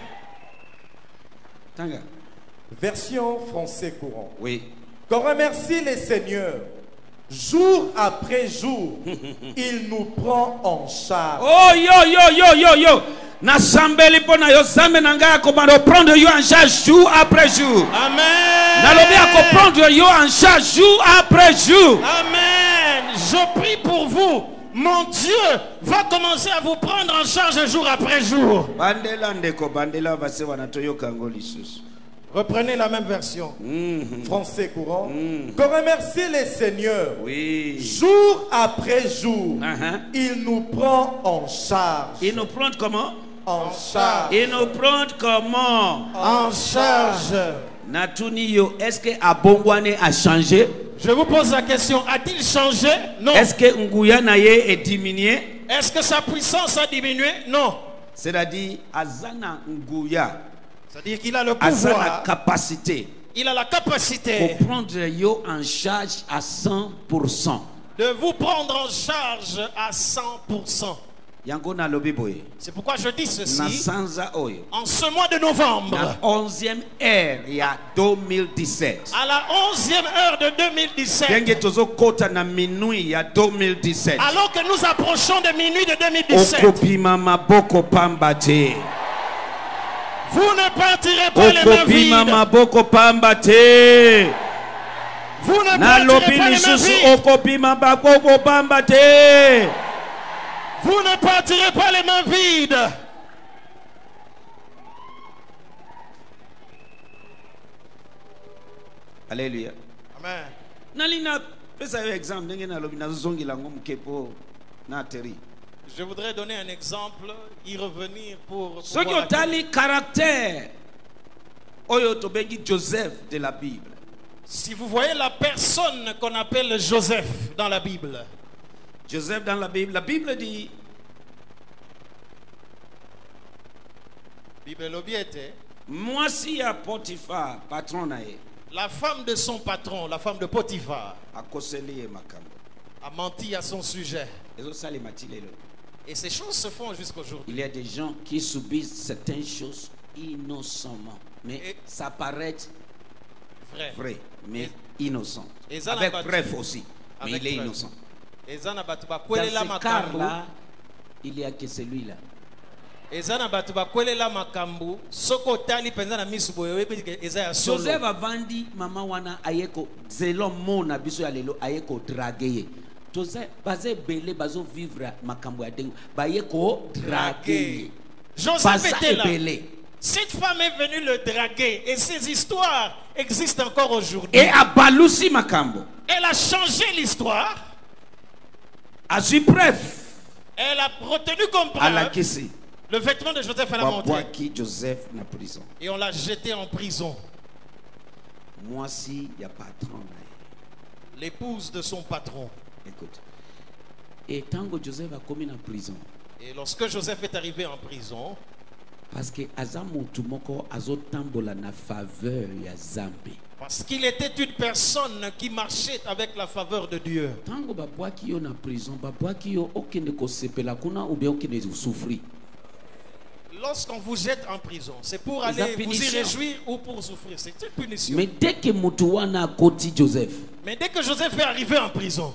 Tanga. Version français courant. Oui. Qu'on remercie les seigneurs. Jour après jour, il nous prend en charge. Oh yo. Nasambeli pona yo zambe nanga ko prendre yo en charge jour après jour. Amen. Nalobi ko prendre yo en charge jour après jour. Amen. Je prie pour vous. Mon Dieu va commencer à vous prendre en charge jour après jour. Bandela ndeko bandela vase wanatoyoka ngoli susu. Reprenez la même version. Français courant. Qu'on remercie les seigneurs. Oui. Jour après jour, il nous prend en charge. Il nous prend comment? En charge. Il nous prend comment? En charge. Natuni yo, est-ce que Abongwane a changé? Je vous pose la question, a-t-il changé? Non. Est-ce que Nguya Naye est diminué? Est-ce que sa puissance a diminué? Non. C'est-à-dire, Azana Nguya. C'est-à-dire qu'il a le Azana pouvoir. capacité. Il a la capacité Pour prendre yo en charge à 100%. de vous prendre en charge à 100%. Yango lobi boye. C'est pourquoi je dis ceci. Na sanza oyo. En ce mois de novembre, La 11e heure, il y a 2017. à la 11e heure de 2017, Genge tozo kota na minui il y a 2017. alors que nous approchons de minuit de 2017, Okopima maboko pambate. vous ne partirez pas les mains Okopima vides. maboko pambate. Vous ne Na partirez lobi pas les mains lisusu vides. okopima maboko pambate. Vous ne partirez pas les mains vides. Alléluia. Amen. Nalina pesa yo exemple ndenge na lobi na zongi lango mkepo na teri. Je voudrais donner un exemple, y revenir pour Ce qui pouvoir a le caractère oyo tobengi Joseph de la Bible. Si vous voyez la personne qu'on appelle Joseph dans la Bible, Joseph dans la Bible dit Bible l'objet, moi si ya Potiphar patron na ye la femme de son patron, la femme de Potiphar, akoseli ye makambo. a menti à son sujet. Ezo sali matilelo. Et ces choses se font jusqu'aujourd'hui. Il y a des gens qui subissent certaines choses innocemment, mais Et ça paraît vrai, mais innocent. Et ça Avec n'a pas- preuve aussi, mais Avec il est preuve. innocent. Et Zana Batuba Dans Kwelela ce Makambu. cas-là, il n'y a que celui-là. Et Zana Batuba Kwelela Makambu. Soko Tali Penzana Misuboye. Joseph a vendu maman wana ayeko zelon mona biso ya lelo ayeko draguer. Joseph bazé belé bazo vivre makambo ya dengo bayeko draguer. Joseph était là. Belé. Cette femme est venue le draguer. Et ces histoires existent encore aujourd'hui. Et a balusi makambo. Elle a changé l'histoire. A su preuve. Elle a retenu comme A la preuve kisi. le vêtement de Joseph. Elle a montré. Qui Joseph na prison. Et on l'a jeté en prison. Moi si y a patron. L'épouse de son patron. Écoute. Et tango Joseph a commis en prison. Et lorsque Joseph est arrivé en prison, Parce que azamutu moko azotambola na faveur ya Zambe. parce qu'il était une personne qui marchait avec la faveur de Dieu. Tango babwaki yo na prison, babwaki yo okende kosepela kuna ou bien okende souffrir. Lorsqu'on vous jette en prison, c'est pour aller vous y punitions. réjouir ou pour souffrir. C'est une punition. Mais dès que mutu wana koti Joseph, Mais dès que Joseph est arrivé en prison,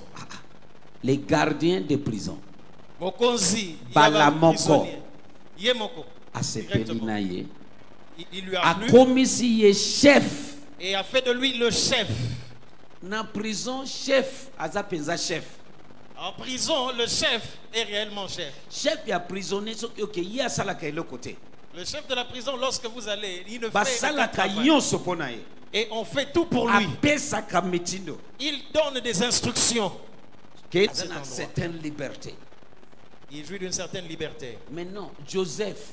les gardiens de prison Mokonzi, Balamoko. prisonnier, Yemoko, asepeli na ye, il lui a plu akomisi ye chef et a fait de lui le chef. na prison. Chef aza penza chef. En prison, le chef est réellement chef. Chef ya prisonnier soki oke ye asalaka eloko te. Le chef de la prison, lorsque vous allez, il ne fait aucun Basalaka travail. nyonso mpona ye. Et on fait tout pour lui. Apesaka mitindo Il donne des instructions. ke cet na endroit. certaine liberté. Il jouit d'une certaine liberté. Maintenant Joseph,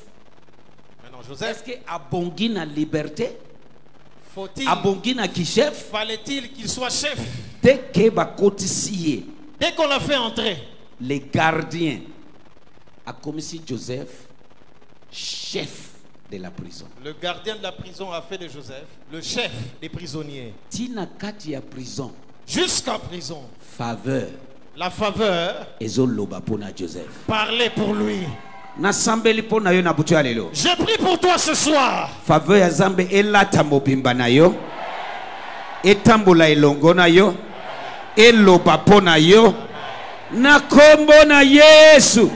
Maintenant, est-ce Joseph que abongi na liberté? Fallait-il qu'il soit chef? Dès qu'on l'a fait entrer, les gardiens a commis Joseph chef de la prison. Le gardien de la prison a fait de Joseph le chef des prisonniers. Tina Katia prison. Jusqu'en prison. Faveur. La faveur. Joseph. Parlez pour lui. Je prie pour toi ce soir. Faveur ya Zambe elata mobimba na yo. Etambola elongo na yo. Eloba pona yo. Na kombo na Yesu.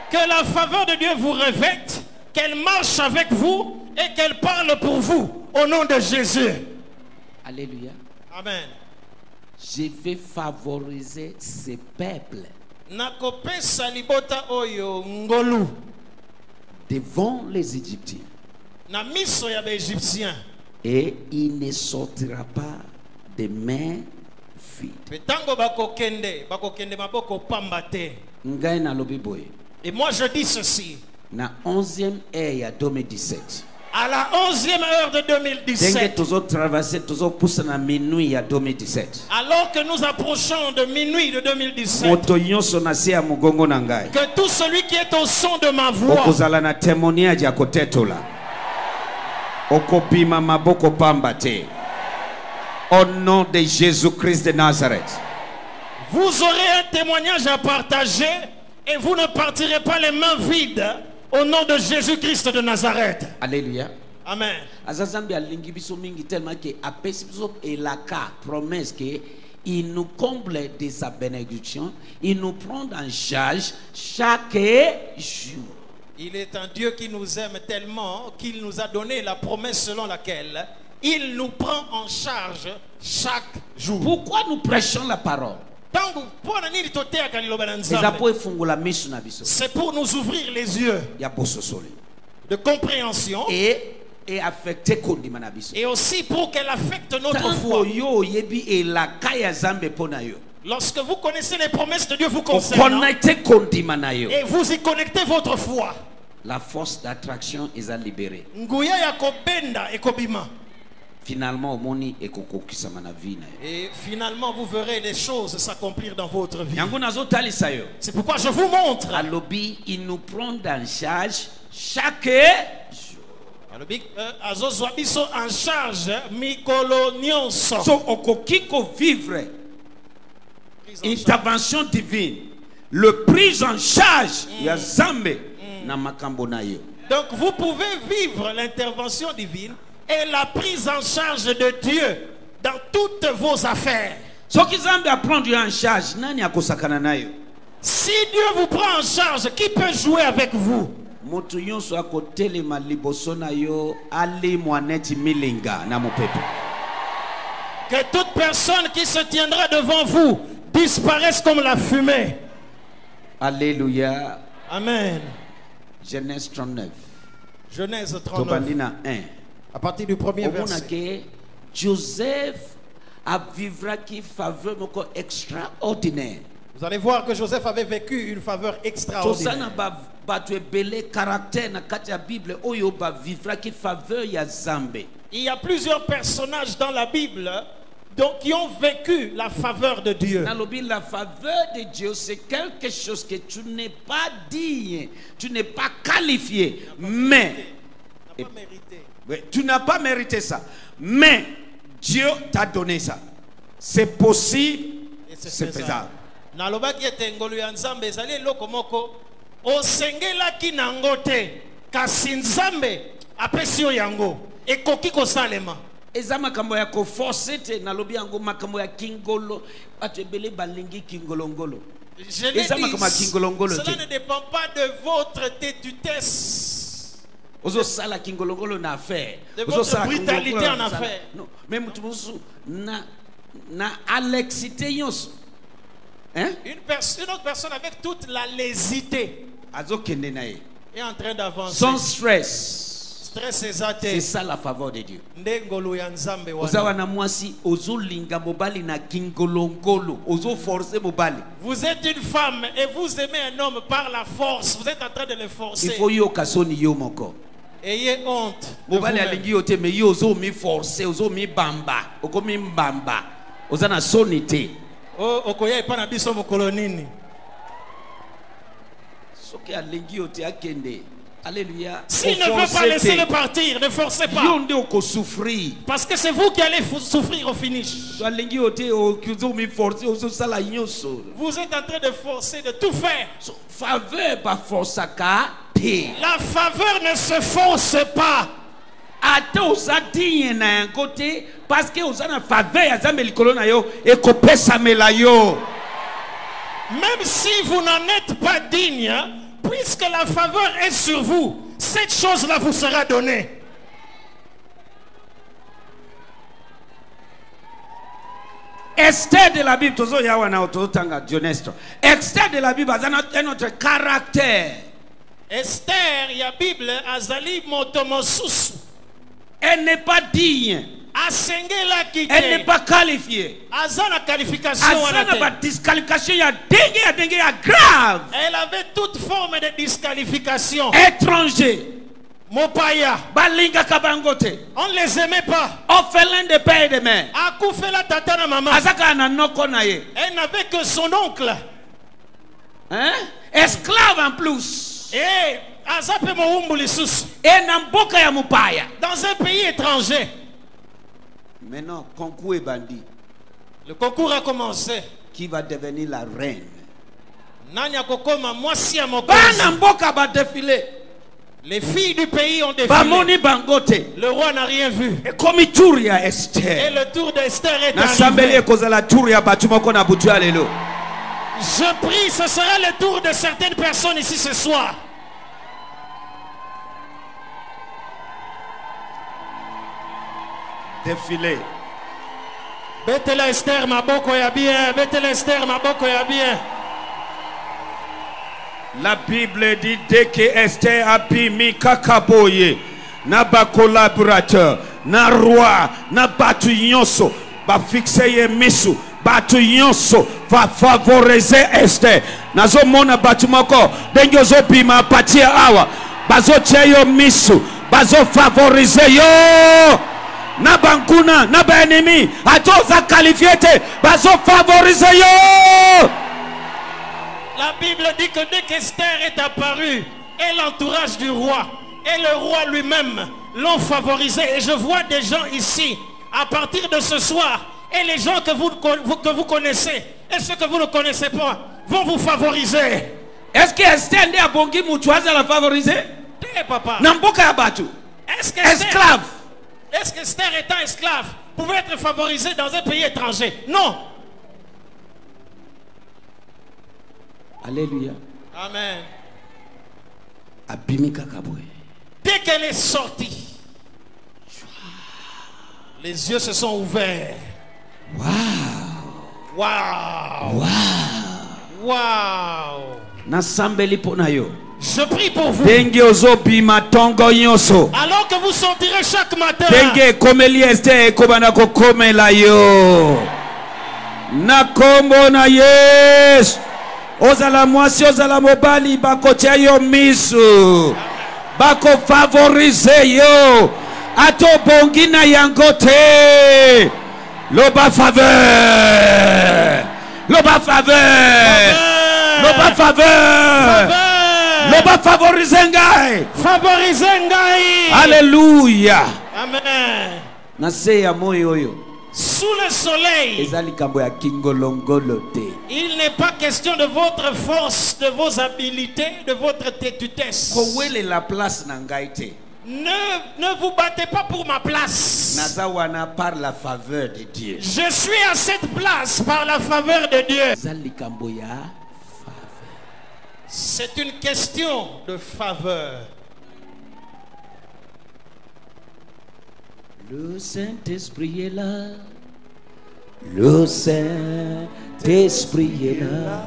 Que la faveur de Dieu vous revête, qu'elle marche avec vous et qu'elle parle pour vous au nom de Jésus. Alléluia. Amen. Je vais favoriser ces peuples devant les Égyptiens. Et il ne sortira pas de main vide. Et moi je dis ceci. Na 11e heure 2017. À la 11e heure de 2017. Alors que nous approchons de minuit de 2017. Que tout celui qui est au son de ma voix. Au nom de Jésus-Christ de Nazareth. Vous aurez un témoignage à partager et vous ne partirez pas les mains vides. Au nom de Jésus-Christ de Nazareth. Alléluia. Amen. Azazambi alingi biso mingi tellement que apesi biso elaka promesse que il nous comble de sa bénédiction, il nous prend en charge chaque jour. Il est un Dieu qui nous aime tellement qu'il nous a donné la promesse selon laquelle il nous prend en charge chaque jour. Pourquoi nous prêchons la parole? C'est pour nous ouvrir les yeux de compréhension et affecter et aussi pour qu'elle affecte notre foi. Lorsque vous connaissez les promesses de Dieu vous concernant et vous y connectez votre foi, la force d'attraction est libérée. Finalement, et finalement, vous verrez les choses s'accomplir dans votre vie. C'est pourquoi je vous montre. Il nous prend en charge chaque jour. En charge, vivre intervention divine, le prise en charge. Donc vous pouvez vivre l'intervention divine et la prise en charge de Dieu dans toutes vos affaires. Si Dieu vous prend en charge, qui peut jouer avec vous? Que toute personne qui se tiendra devant vous disparaisse comme la fumée. Alléluia. Amen. Genèse 39. Genèse 39. À partir du premier verset. Joseph a vivra qui faveur extraordinaire. Vous allez voir que Joseph avait vécu une faveur extraordinaire. Il y a plusieurs personnages dans la Bible donc, qui ont vécu la faveur de Dieu. La faveur de Dieu, c'est quelque chose que tu n'es pas digne, tu n'es pas qualifié, mais tu n'as pas mérité ça. Mais Dieu t'a donné ça. C'est possible, c'est faisable. Ezama kambo ya ko forcer te na lobi yango makambo ya kingolo atebele balingi kingolongolo. Cela ne dépend pas de votre têtutesse, de votre brutalité en affaires. Non, même na alexité yos. Hein? Une autre personne avec toute la lésité est en train d'avancer. Sans stress. C'est ça la faveur de Dieu. Vous êtes une femme et vous aimez un homme par la force. Vous êtes en train de le forcer. Ayez honte. de Mobali vous-même. alingi yo te mais yo ozo mi forcer, ozo mi bamba, oko mi mbamba. Ozana sonité. Oh, okoya epana biso mokolo nini. Soki alingi yo te akende. Alléluia. S'il ne veut pas, laissez-le partir. Ne forcez pas. Yonde oko souffrir. Parce que c'est vous qui allez souffrir au finish. Alingi yo te ozo mi forcer, ozo sala nyonso. Vous êtes en train de forcer, de tout faire. So, faveur ba forsaka te. La faveur ne se force pas. Ate oza digne na yango te parce que oza na faveur ya Nzambe likolo na yo ekopesamela yo. Même si vous n'en êtes pas digne, puisque la faveur est sur vous, cette chose-là vous sera donnée. Esther de la Bible, tozo yawa na ototanga Dionestre. Esther de la Bible a un autre caractère. Esther, ya Bible, azali motomosusu. Elle n'est pas digne. Asengela Elle n'est kite. pas qualifiée. Azana qualification Azana ba wana te. disqualification ya dengue ya grave. Elle avait toute forme de disqualification. Étranger. Mopaya. Balinga kabangote. On ne les aimait pas. Orphelin de père et de mère. Akufela tata na maman. Azaka na noko na ye. Elle n'avait que son oncle. Hein? Esclave en plus. Et azape moumbu lisusu. Et na mboka ya mupaya. Dans un pays étranger. Maintenant, concours et bandit. Le concours a commencé. Qui va devenir la reine? Nanya kokoma mwasi ya Bana mokozi. mboka ba défilé. Les filles du pays ont défilé. Bamoni bangote. Le roi n'a rien vu. Et comme tour ya Et Esther. le tour d'Esther est Na sambeli arrivé. ekozala tour ya batumoko na butu alelo. Je prie, ce sera le tour de certaines personnes ici ce soir. Défilé. Betela Esther maboko ya bien. Betela Esther maboko ya bien. La Bible dit dès que Esther a pimi kakaboye na ba collaborateur na roi na batu nyonso ba fixer ye misu batu nyonso va favoriser Esther nazo mona batu moko dengo zo pima patia awa bazo cheyo misu bazo favoriser yo na bankuna na ba ennemi atoza qualifié te bazo favoriser yo. La Bible dit que dès qu'Esther est apparue, et l'entourage du roi, et le roi lui-même l'ont favorisé. Et je vois des gens ici, à partir de ce soir, et les gens que vous connaissez, et ceux que vous ne connaissez pas, vont vous favoriser. Est-ce que Esther n'est abongi mutuaza la favoriser? Eh, papa. Namboka ya batu. Est-ce que Esclave. Est-ce qu'Esther étant esclave pouvait être favorisée dans un pays étranger? Non. Alléluia. Amen. Abimi kakaboye. Dès qu'elle est sortie, les yeux se sont ouverts. Wow. Waouh. Wow. Waouh. Nasambeli pona yo. Je prie pour vous. Denge ozobima tongo nyonso. Alors que vous sentirez chaque matin. Denge komeli Esther ekobana kokomela yo. Na kombo na Yesu. Ozala mwasi ozala mobali bakotia yo misu. Bako favoriser yo. Ato bongi na yango te. Loba faveur. Loba faveur. Loba faveur. Loba favoriser ngai. Favoriser ngai. Alléluia. Amen. Nase ya moyo oyo. Sous le soleil, Ezali kambo ya kingolongolo te. il n'est pas question de votre force, de vos habiletés, de votre tétutesse. Kowele la place na ngai te. Ne vous battez pas pour ma place. Naza wana par la faveur de Dieu. Je suis à cette place par la faveur de Dieu. Ezali kambo ya C'est une question de faveur. Le Saint-Esprit est là. Le Saint-Esprit est là.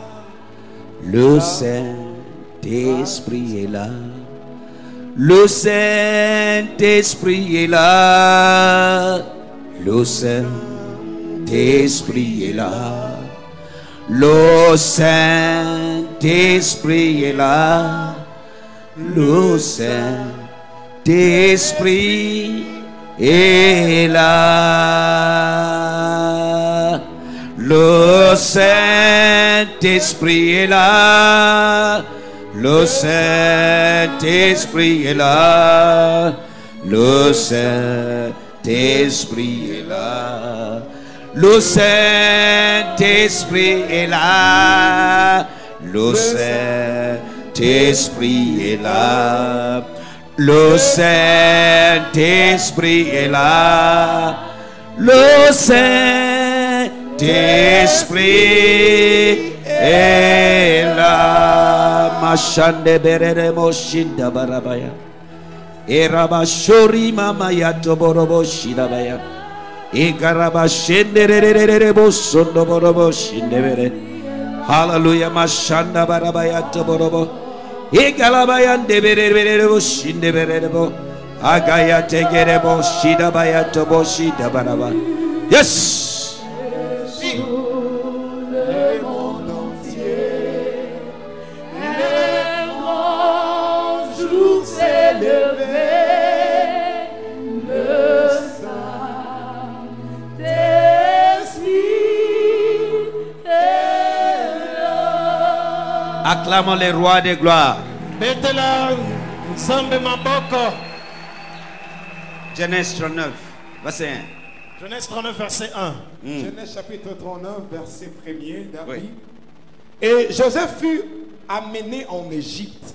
Le Saint-Esprit est là. Le Saint-Esprit est là. Le Saint-Esprit est là. Le Saint-Esprit est là. Le Saint-Esprit Saint-Esprit est là. Le Saint-Esprit est là. Le Saint-Esprit est là. Le Saint-Esprit est là. Le Saint-Esprit est là. Le Saint-Esprit est là. Le Saint-Esprit est là. Le Saint-Esprit est là. Machande berere moshinda barabaya. Erabashori mama yatoborobo shidabaya. Egarabashenderere bosondo borobo shindebere. Hallelujah. Mashanda barabaya toborobo. Egalabayan deberebo shindeberebo. Agaya tegerebo shidabaya tobo shidabaraba. Yes. Acclamons les rois de gloire. Genèse 39, verset 1. Genèse 39, verset 1. Genèse chapitre 39, verset 1er. Oui. Et Joseph fut amené en Égypte.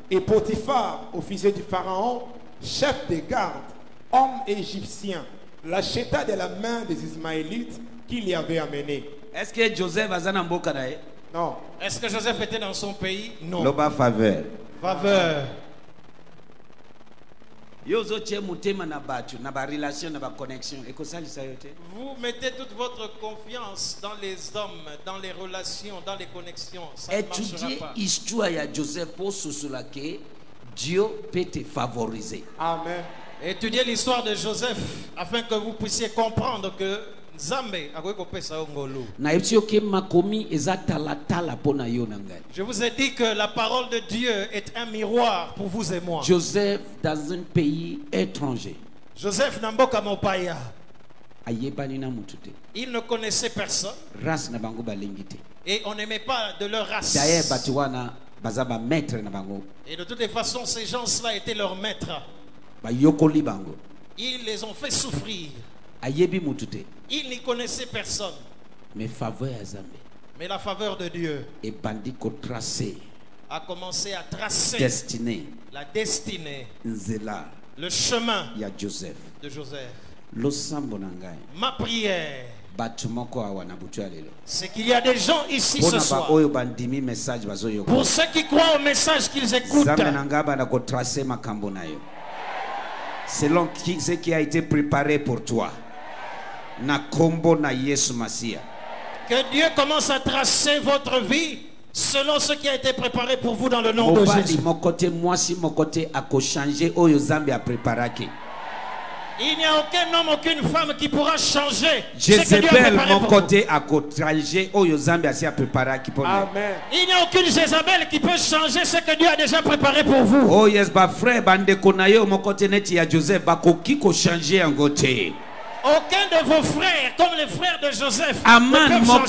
Et Potiphar, officier du Pharaon, chef des gardes, homme égyptien, l'acheta de la main des Ismaélites qu'il y avait amené. Est-ce que Joseph a un beau canaille? Non. Est-ce que Joseph était dans son pays? Non. Loba faveur. Faveur. Vous mettez toute votre confiance dans les hommes, dans les relations, dans les connexions. Ça ne marchera pas. L'histoire de Joseph pour que Dieu peut te favoriser. Amen. Étudiez l'histoire de Joseph afin que vous puissiez comprendre que je vous ai dit que la parole de Dieu est un miroir pour vous et moi. Joseph dans un pays étranger. Joseph Namboka Mopaya. Il ne connaissait personne. Et on n'aimait pas de leur race. Et de toutes les façons, ces gens-là étaient leurs maîtres. Ils les ont fait souffrir. Il n'y connaissait personne. Mais la faveur de Dieu a commencé à tracer la destinée, le chemin de Joseph. Ma prière, c'est qu'il y a des gens ici ce soir, pour ceux qui croient au message qu'ils écoutent, selon ce qui a été préparé pour toi. Que Dieu commence à tracer votre vie selon ce qui a été préparé pour vous dans le nom de Jésus. Il n'y a aucun homme, aucune femme qui pourra changer ce que Dieu a préparé pour vous. Amen. Il n'y a aucune Jézabel qui peut changer ce que Dieu a déjà préparé pour vous. Oh yes, frère, aucun de vos frères, comme les frères de Joseph, Amen, aucun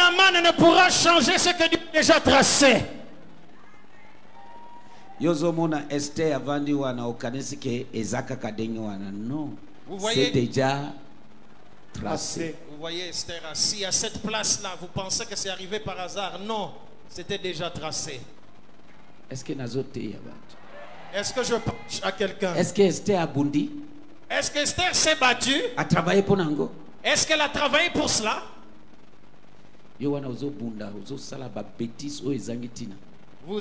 Aman ne pourra changer ce que Dieu a déjà tracé. Vous voyez, c'est déjà tracé. Vous voyez Esther assis à cette place-là. Vous pensez que c'est arrivé par hasard? Non, c'était déjà tracé. Est-ce que je parle à quelqu'un? Est-ce que Esther a bondi? Est-ce que Esther s'est battue? A travaillé pour Nango? Est-ce qu'elle a travaillé pour cela? Vous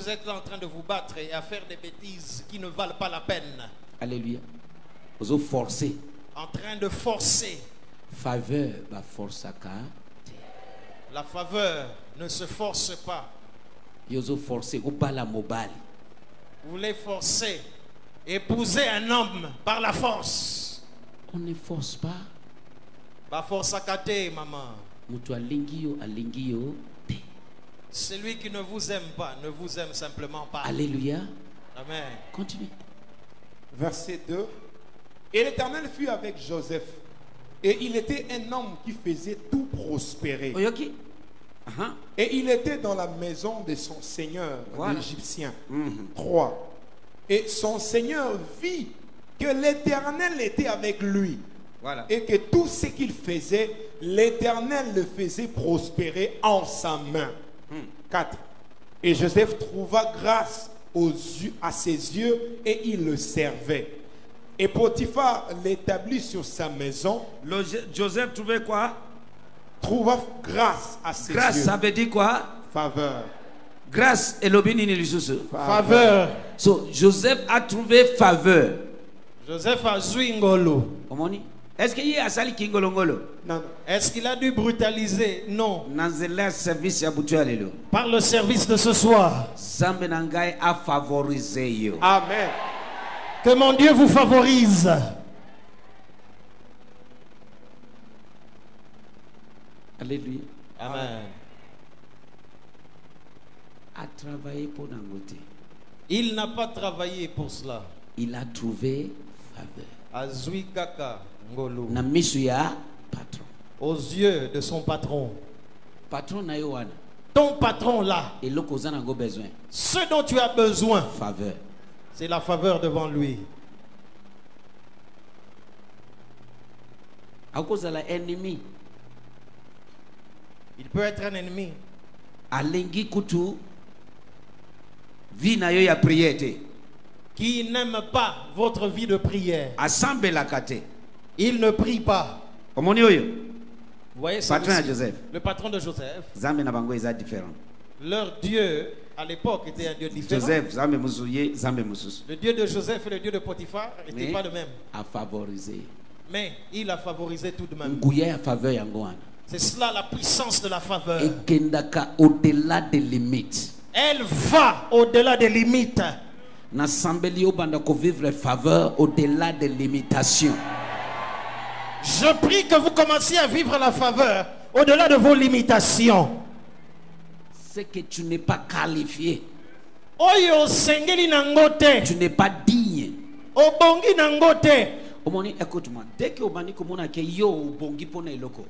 êtes en train de vous battre et à faire des bêtises qui ne valent pas la peine. Alléluia. Vous forcez. En train de forcer. Faveur, force. La faveur ne se force pas. Vous forcez. Vous voulez forcer, épouser un homme par la force. On ne force pas. Ba force à kate, maman. Celui qui ne vous aime pas, ne vous aime simplement pas. Alléluia. Amen. Continue. Verset 2. Et l'Éternel fut avec Joseph. Et il était un homme qui faisait tout prospérer. Oyoki. Et il était dans la maison de son seigneur, Voilà. l'Égyptien. 3. Et son seigneur vit que l'Éternel était avec lui. Voilà. Et que tout ce qu'il faisait, l'Éternel le faisait prospérer en sa main. 4. Et Joseph trouva grâce à ses yeux et il le servait. Et Potiphar l'établit sur sa maison. Joseph trouvait quoi? Trouva grâce à ses Grâce, yeux. ça veut dire quoi? Faveur. Grâce et l'obéni lisusu. Faveur. So, Joseph a trouvé faveur. Joseph a joué ngolo. Omoni? Est-ce qu'il y a sali kingolongolo? Non. Est-ce qu'il a dû brutaliser? Non. Nanzela service ya butu alelo. Par le service de ce soir. Zambe nangai a favorisé yo. Amen. Que mon Dieu vous favorise. Alléluia. Amen. A travaillé pour Dangote. Il n'a pas travaillé pour cela. Il a trouvé faveur. Azui kaka ngolo. Na misu ya patron. Aux yeux de son patron. Patron na yo wana. Ton patron là. Et l'autre cosa nango besoin. Ce dont tu as besoin. Faveur. C'est la faveur devant lui. A cause de l'ennemi. Il peut être un ennemi. Alengi kutu. Vie na yo ya prière. Qui n'aime pas votre vie de prière. Assemble la kate. Il ne prie pas. Omoni oyo. Vous voyez Patron de celui-ci, Joseph. le patron de Joseph. Zambe na bango eza différent. Leur Dieu, à l'époque, était un Dieu différent. Joseph, Zambe musuye, Zambe mususu. Le Dieu de Joseph et le Dieu de Potiphar n'étaient pas le même. A favorisé. Mais il a favorisé tout de même. Nguya ya faveur yango wana. C'est cela la puissance de la faveur. Ekendaka au-delà des limites. Elle va au-delà des limites. Na sambeli obanda ko vivre faveur au-delà des limitations. Je prie que vous commenciez à vivre la faveur au-delà de vos limitations. C'est que tu n'es pas qualifié. Oyo sengeli nangote. Tu n'es pas digne. Obongi nangote. Omoni, écoute-moi. Dès que omani komona ke yo bongi pona eloko,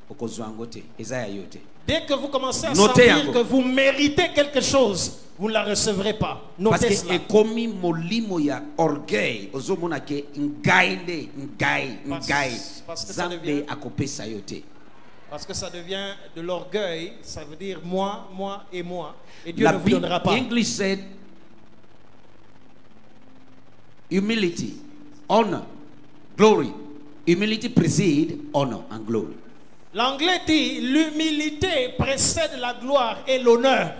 okozwa ngote, ezaya yote. Dès que vous commencez à Notez sentir encore. que vous méritez quelque chose, vous ne la recevrez pas. Parce Notez que cela. ekomi molimo ya orgueil, ozomona ke ngai Parce que ça Zambe devient- akopesa yote. Parce que ça devient de l'orgueil, ça veut dire moi, moi et moi. Et Dieu La ne vous Bible, donnera pas. English said humility, honor, glory. Humility precedes honor and glory. L'anglais dit l'humilité précède la gloire et l'honneur.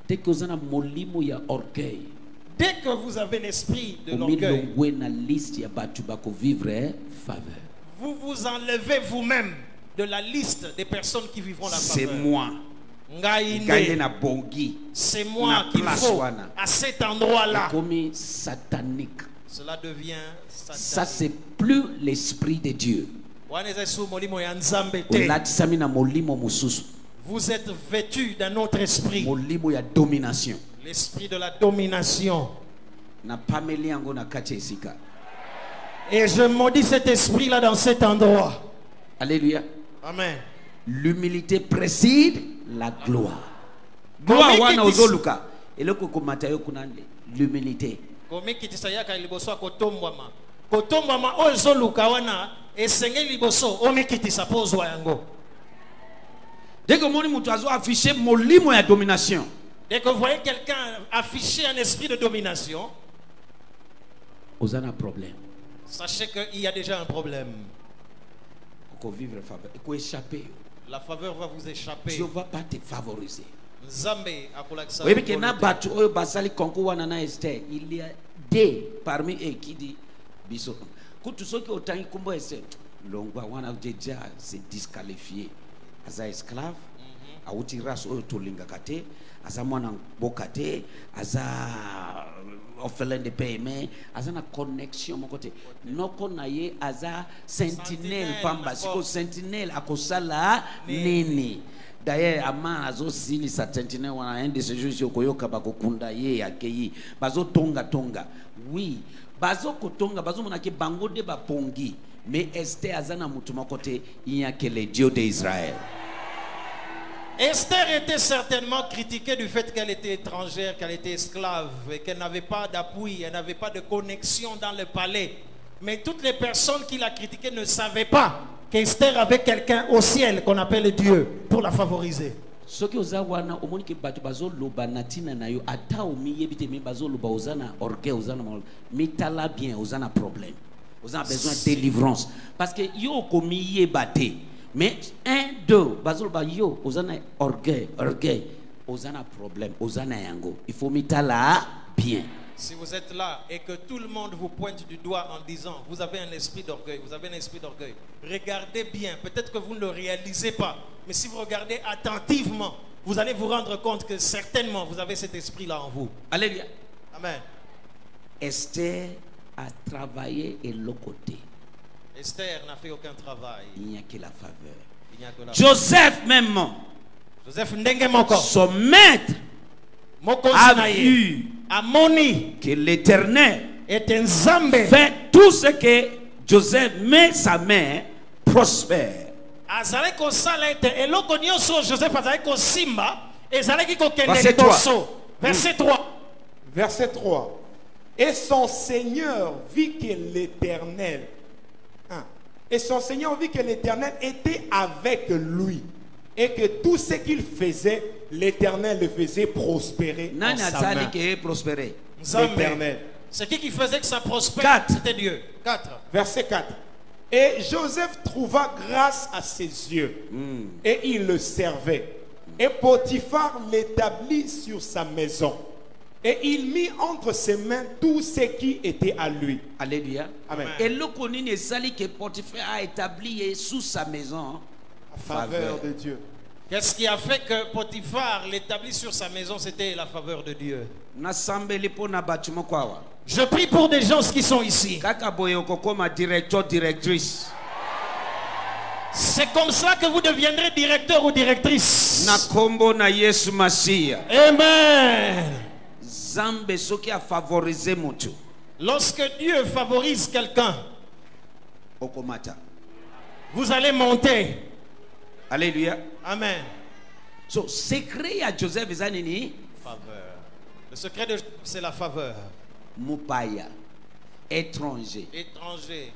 Dès que vous avez molimo ya orgueil, Dès que vous avez l'esprit de l'orgueil, omilongwe na liste ya batu bako vivre faveur. vous vous enlevez vous-même de la liste des personnes qui vivront la C'est faveur. moi. Ngaïne, Gagne na bongi. c'est moi na qu'il place faut wana. à cet endroit-là. Comme satanique. Cela devient Ça, satanique. c'est plus l'esprit de Dieu. Waneza su molimo ya nzambe te. Olatisami na molimo mususu. Vous êtes vêtus d'un autre esprit, Molimo ya domination. l'esprit de la domination. Na pameli yango na kati esika. Et je maudis cet esprit-là dans cet endroit. Alléluia. Amen. L'humilité précède la gloire. Gloire Comment wana qu'il dit- ozoluka. Eloko komata yo kuna l'humilité. Komiki tisayaka liboso ya kotombwama. Kotombwama oyo ezoluka wana esengeli liboso omikitisa po ozwa yango. Dès que moni mutu azo afficher molimo ya domination. Dès que vous voyez quelqu'un afficher un esprit de domination, Ozana problème. sachez qu'il y a déjà un problème. Oko vivre faveur. Eko échapper. La faveur va vous échapper. Dieu va pas te favoriser. Nzambe akolakisa Oui, mais que na volonté. batu oyo basali concours wana na Esther, il y a des parmi eux qui dit biso. Kutu soki otangi kumbo Esther, longwa wana déjà c'est disqualifié. Aza esclave, auti race oyo tolinga kate, aza mwana boka te, aza orphelin de paix mais azana connexion mon côté noko na ye aza sentinelle pamba siko sentinelle akosala nini d'ailleurs ama azo sili sa sentinelle wana ende ce jour koyoka bakokunda ye akeyi bazo tonga oui bazo kotonga bazo monaki bango de bapongi mais Esther azana mutu mon côté il y a que le Dieu d'Israël. Esther était certainement critiquée du fait qu'elle était étrangère, qu'elle était esclave et qu'elle n'avait pas d'appui, elle n'avait pas de connexion dans le palais. Mais toutes les personnes qui la critiquaient ne savaient pas qu'Esther avait quelqu'un au ciel qu'on appelle Dieu pour la favoriser. Soki ozawana omoni ke bato bazoloba natina na yo ata omiyebite me bazoloba ozana orgueil ozana mitala bien ozana problème. Ozana besoin de délivrance parce que yo komiyebate. Mais un, deux, bazoloba yo, ozana orgueil, ozana problème, ozana yango. Il faut mettre là bien. Si vous êtes là et que tout le monde vous pointe du doigt en disant vous avez un esprit d'orgueil, regardez bien. Peut-être que vous ne le réalisez pas, mais si vous regardez attentivement, vous allez vous rendre compte que certainement vous avez cet esprit-là en vous. Alléluia. Amen. Esther a travaillé et l'autre côté. Esther n'a fait aucun travail. Il n'y a que la faveur. Il n'y a que la Joseph même, son maître a vu que l'Éternel fait tout ce que Joseph met sa main prospère. Verset 3. Verset 3. Et son Seigneur vit que l'Éternel Et son Seigneur vit que l'Éternel était avec lui et que tout ce qu'il faisait, l'Éternel le faisait prospérer en sa main. L'Éternel. C'est qui faisait que ça prospère? C'était Dieu. 4. Verset 4. Et Joseph trouva grâce à ses yeux et il le servait. Et Potiphar l'établit sur sa maison. Et il mit entre ses mains tout ce qui était à lui. Alléluia. Amen. Et le connu est sali que Potiphar a établi sous sa maison. La faveur de Dieu. Qu'est-ce qui a fait que Potiphar l'établit sur sa maison? C'était la faveur de Dieu. Je prie pour des gens qui sont ici. C'est comme ça que vous deviendrez directeur ou directrice. Amen. Lorsque Dieu favorise quelqu'un, vous allez monter. Alléluia. Amen. So, secret à Joseph Zanini. Faveur. Le secret de c'est la faveur. Mupaya. Étranger. Étranger.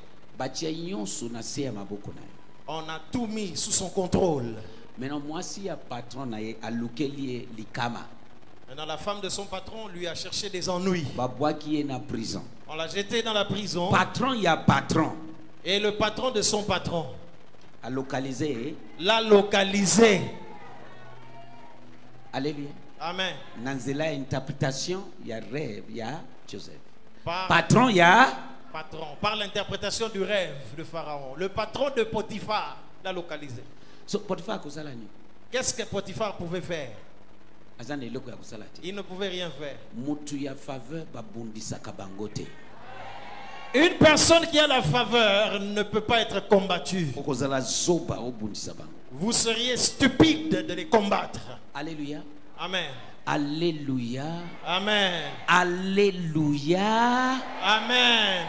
On a tout mis sous son contrôle. Maintenant, moi, si y a patron à l'ukeli likama. Maintenant, la femme de son patron lui a cherché des ennuis. Qui est dans prison. On l'a jeté dans la prison. Patron, il y a patron. Et le patron de son patron a localisé. L'a localisé. Alléluia. Amen. Dans la interprétation, il y a rêve, il y a Joseph. Patron, il y a. Patron. Par l'interprétation du rêve de Pharaon. Le patron de Potiphar l'a localisé. So, Potiphar, qu'est-ce que Potiphar pouvait faire? Il ne pouvait rien faire. Une personne qui a la faveur ne peut pas être combattue. Vous seriez stupide de les combattre. Alléluia. Amen. Alléluia. Amen. Alléluia. Amen.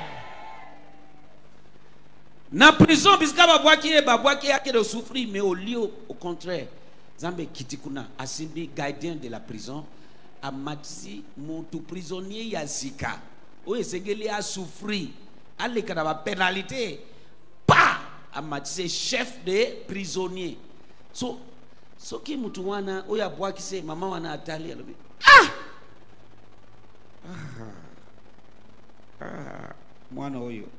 Na prison biska babwaki yake de souffrir mais au lieu au contraire Zambe kitikuna asimbi gardien de la prison amatisi montu prisonnier yasika o esengeli a souffrir ale kana ba pénalité pa amatisi chef de prisonnier so ki mutu wana o ya bwaki se mama wana atali alobi mwana oyo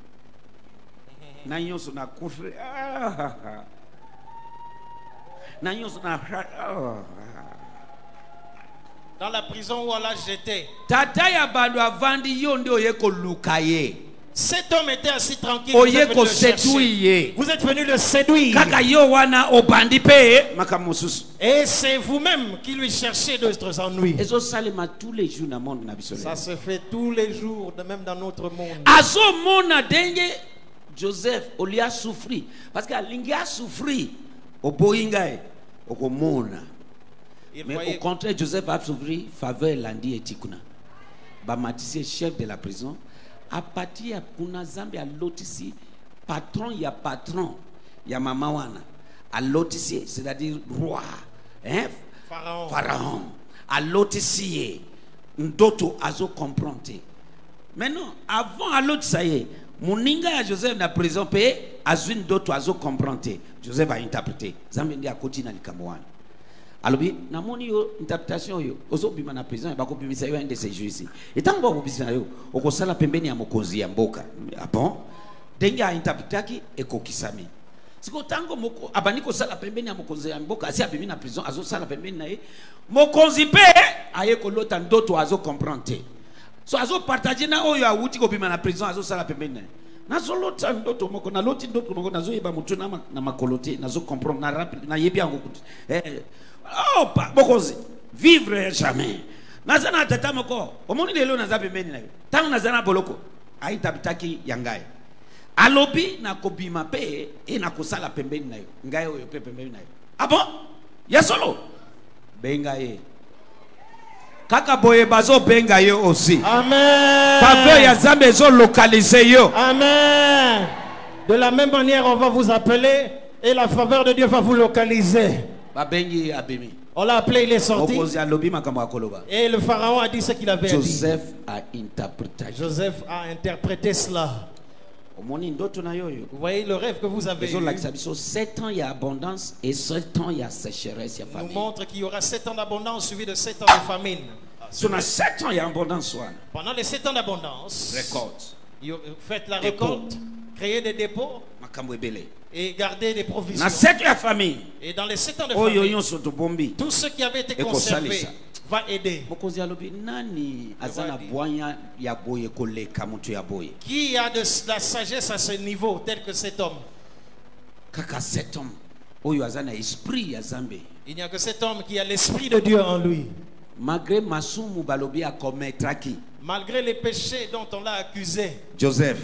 na nyonso na kufre na nyonso na dans la prison où on l'a jeté. Tata ya bandu avandi yo ndio yeko lukaye. Cet homme était assis tranquille. Vous Vous êtes venu le chercher. Vous êtes venu le séduire. Et Et c'est vous-même qui lui cherchez d'autres ennuis. tous les jours dans le monde. Ça se fait tous les jours, même dans notre monde. Joseph, au lieu de souffrir. Parce que l'Inga souffrir. Au Boinga, au Mona. Mais au contraire, Joseph a souffert faveur Landi et Tikuna. Bamatissé, chef de la prison. À partir de Kuna Zambi à l'otisi, patron, il y a patron, il y a mamawana. À l'otisi, c'est-à-dire roi, hein? Pharaon. À l'otisi, ndoto azo comprendre. Maintenant, avant à l'autre, ça y est, Moninga Joseph na prison payé, azo ndoto azo comprendre. Joseph a interprété. Zambi ndi a koti na likamwana. Alobi na moni yo interpretation yo ozo bima na prison ba ko bimisa yo ende se juice et tant ba ko bimisa yo okosala pembeni ya mokonzi ya mboka ah bon denga a interpretaki ekokisami siko tango moko abani ko sala pembeni ya mokonzi ya mboka asi abimi na prison azo sala pembeni na ye mokonzi pe aye ko lota ndoto azo comprendre so azo partager na oyo awuti ko bima na prison azo sala pembeni na ye nazo lota ndoto moko na loti ndoto moko nazo yeba mutu na makolote nazo comprendre na rapide na yebi yango oh, bokozi vivre jamais. Nazana tata moko. Omoni lelo nazabe meni nayo. Tangu nazana boloko. Aita bitaki yangai. Alobi na kobima pe e na kosala pembeni nayo. Ngai oyo pe pembeni nayo. Ah bon? Ya solo. Benga ye. Kaka boye bazo benga yo aussi. Amen. Faveur ya Zambe zo localiser yo. Amen. De la même manière, on va vous appeler et la faveur de Dieu va vous localiser. On l'a appelé, il est sorti. Et le pharaon a dit ce qu'il avait dit. Joseph a interprété cela. Vous voyez le rêve que vous avez eu. 7 ans il y a abondance et 7 ans il y a sécheresse, il y a famine. Nous montre qu'il y aura 7 ans d'abondance suivi de 7 ans de famine. Sur 7 ans il y a abondance. Pendant les 7 ans d'abondance, faites la récolte, créez des dépôts et garder des provisions. Et dans les 7 ans de famine, tout ce qui avait été conservé va aider. Qui a de la sagesse à ce niveau tel que cet homme? Il n'y a que cet homme qui a l'esprit de Dieu en lui. Malgré les péchés dont on l'a accusé, Joseph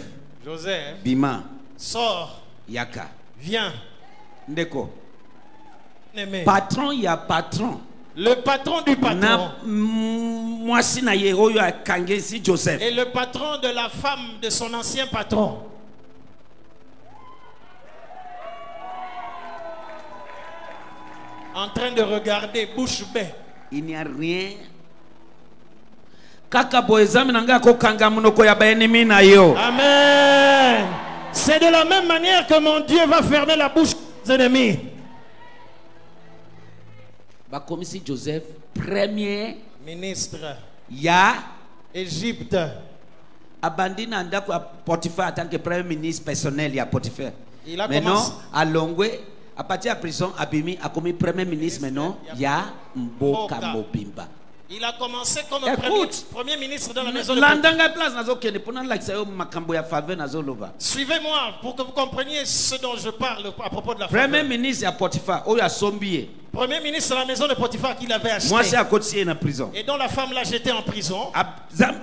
Bima sort, Yaka, viens. Ndeko. Patron, il y a patron. Le patron du patron. Joseph. Et le patron de la femme de son ancien patron. En train de regarder bouche bée. Il n'y a rien. Amen. C'est de la même manière que mon Dieu va fermer la bouche des ennemis. Comme si Joseph, premier ministre, ya Égypte. Abandina ndako à Potiphar en tant que premier ministre personnel, il y a Potiphar. Maintenant, à Longwe, à partir de la prison, Abimi a commis premier ministre. Maintenant, il y a Mboka Mobimba. Il a commencé comme premier ministre dans la maison de Potiphar. Suivez-moi pour que vous compreniez ce dont je parle à propos de la faveur. Premier ministre à Potiphar, premier ministre de la maison de Potiphar qu'il avait acheté. Moi, c'est à côté de la prison. Et dont la femme l'a jeté en prison.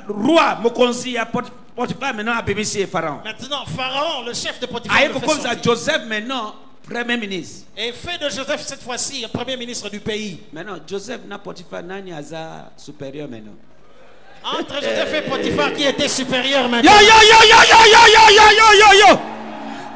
Roi, Mokonzi à Potiphar, maintenant à BBC Pharaon. Maintenant, Pharaon, le chef de Potiphar, le fait sortir. Joseph maintenant. Premier ministre. Et fait de Joseph cette fois-ci premier ministre du pays. Maintenant, Joseph n'a Potiphar nani aza supérieur maintenant. Entre Joseph et Potiphar qui était supérieur maintenant. Yo.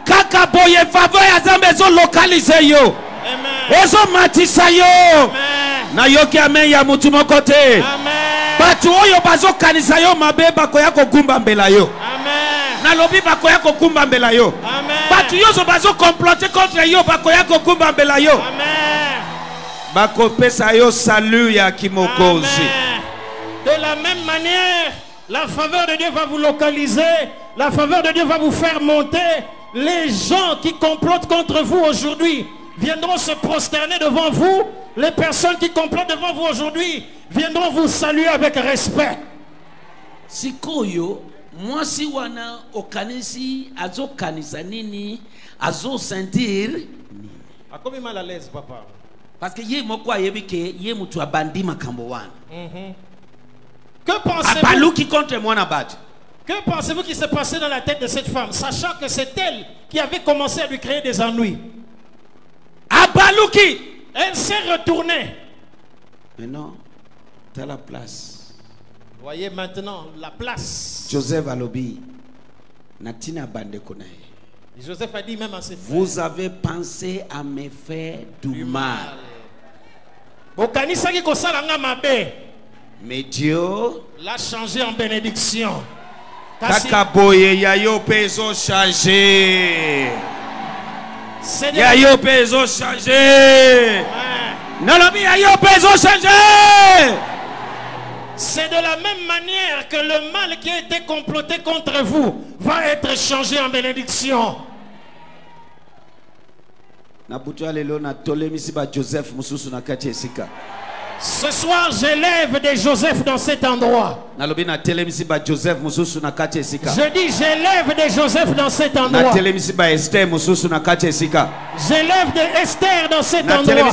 Kaka boye faveur ya Zambe zo localiser yo. Amen. Ezo matisa yo. Amen. Na yoki amen ya mutu mokote. Amen. Batu oyo bazo kanisa yo mabeba ko yako gumba mbela yo. Amen. Na lobi bako yako gumba mbela yo. Amen. Batu yozo bazo comploter contre yo bako yako gumba mbela yo. Amen. Bako pesa yo salut ya kimokozi. Amen. De la même manière, la faveur de Dieu va vous localiser. La faveur de Dieu va vous faire monter. Les gens qui complotent contre vous aujourd'hui viendront se prosterner devant vous. Les personnes qui complotent devant vous aujourd'hui viendront vous saluer avec respect. Sikoyo mwasi wana okanisi azo kanisa nini azo sentir nini. A comme mal à l'aise, papa. Parce que ye moko ayebi ke ye mutu abandi makambo wana. Que pensez-vous? Abaluki contre moi na batu. Que pensez-vous qui s'est passé dans la tête de cette femme, sachant que c'est elle qui avait commencé à lui créer des ennuis? Abaluki. Elle s'est retournée. Mais non, t'as la place. Voyez maintenant la place. Joseph Alobi, Natina Bande Konae. Joseph a dit même à ses frères. Vous avez pensé à me faire du mal. Mais Dieu l'a changé en bénédiction. Kakaboye yayo peso changé. Yayo peso changé. Nalobi yayo peso changé. C'est de la même manière que le mal qui a été comploté contre vous va être changé en bénédiction. Ce soir, j'élève des Joseph dans cet endroit. Je dis, j'élève des Joseph dans cet endroit. J'élève des Esther dans cet endroit.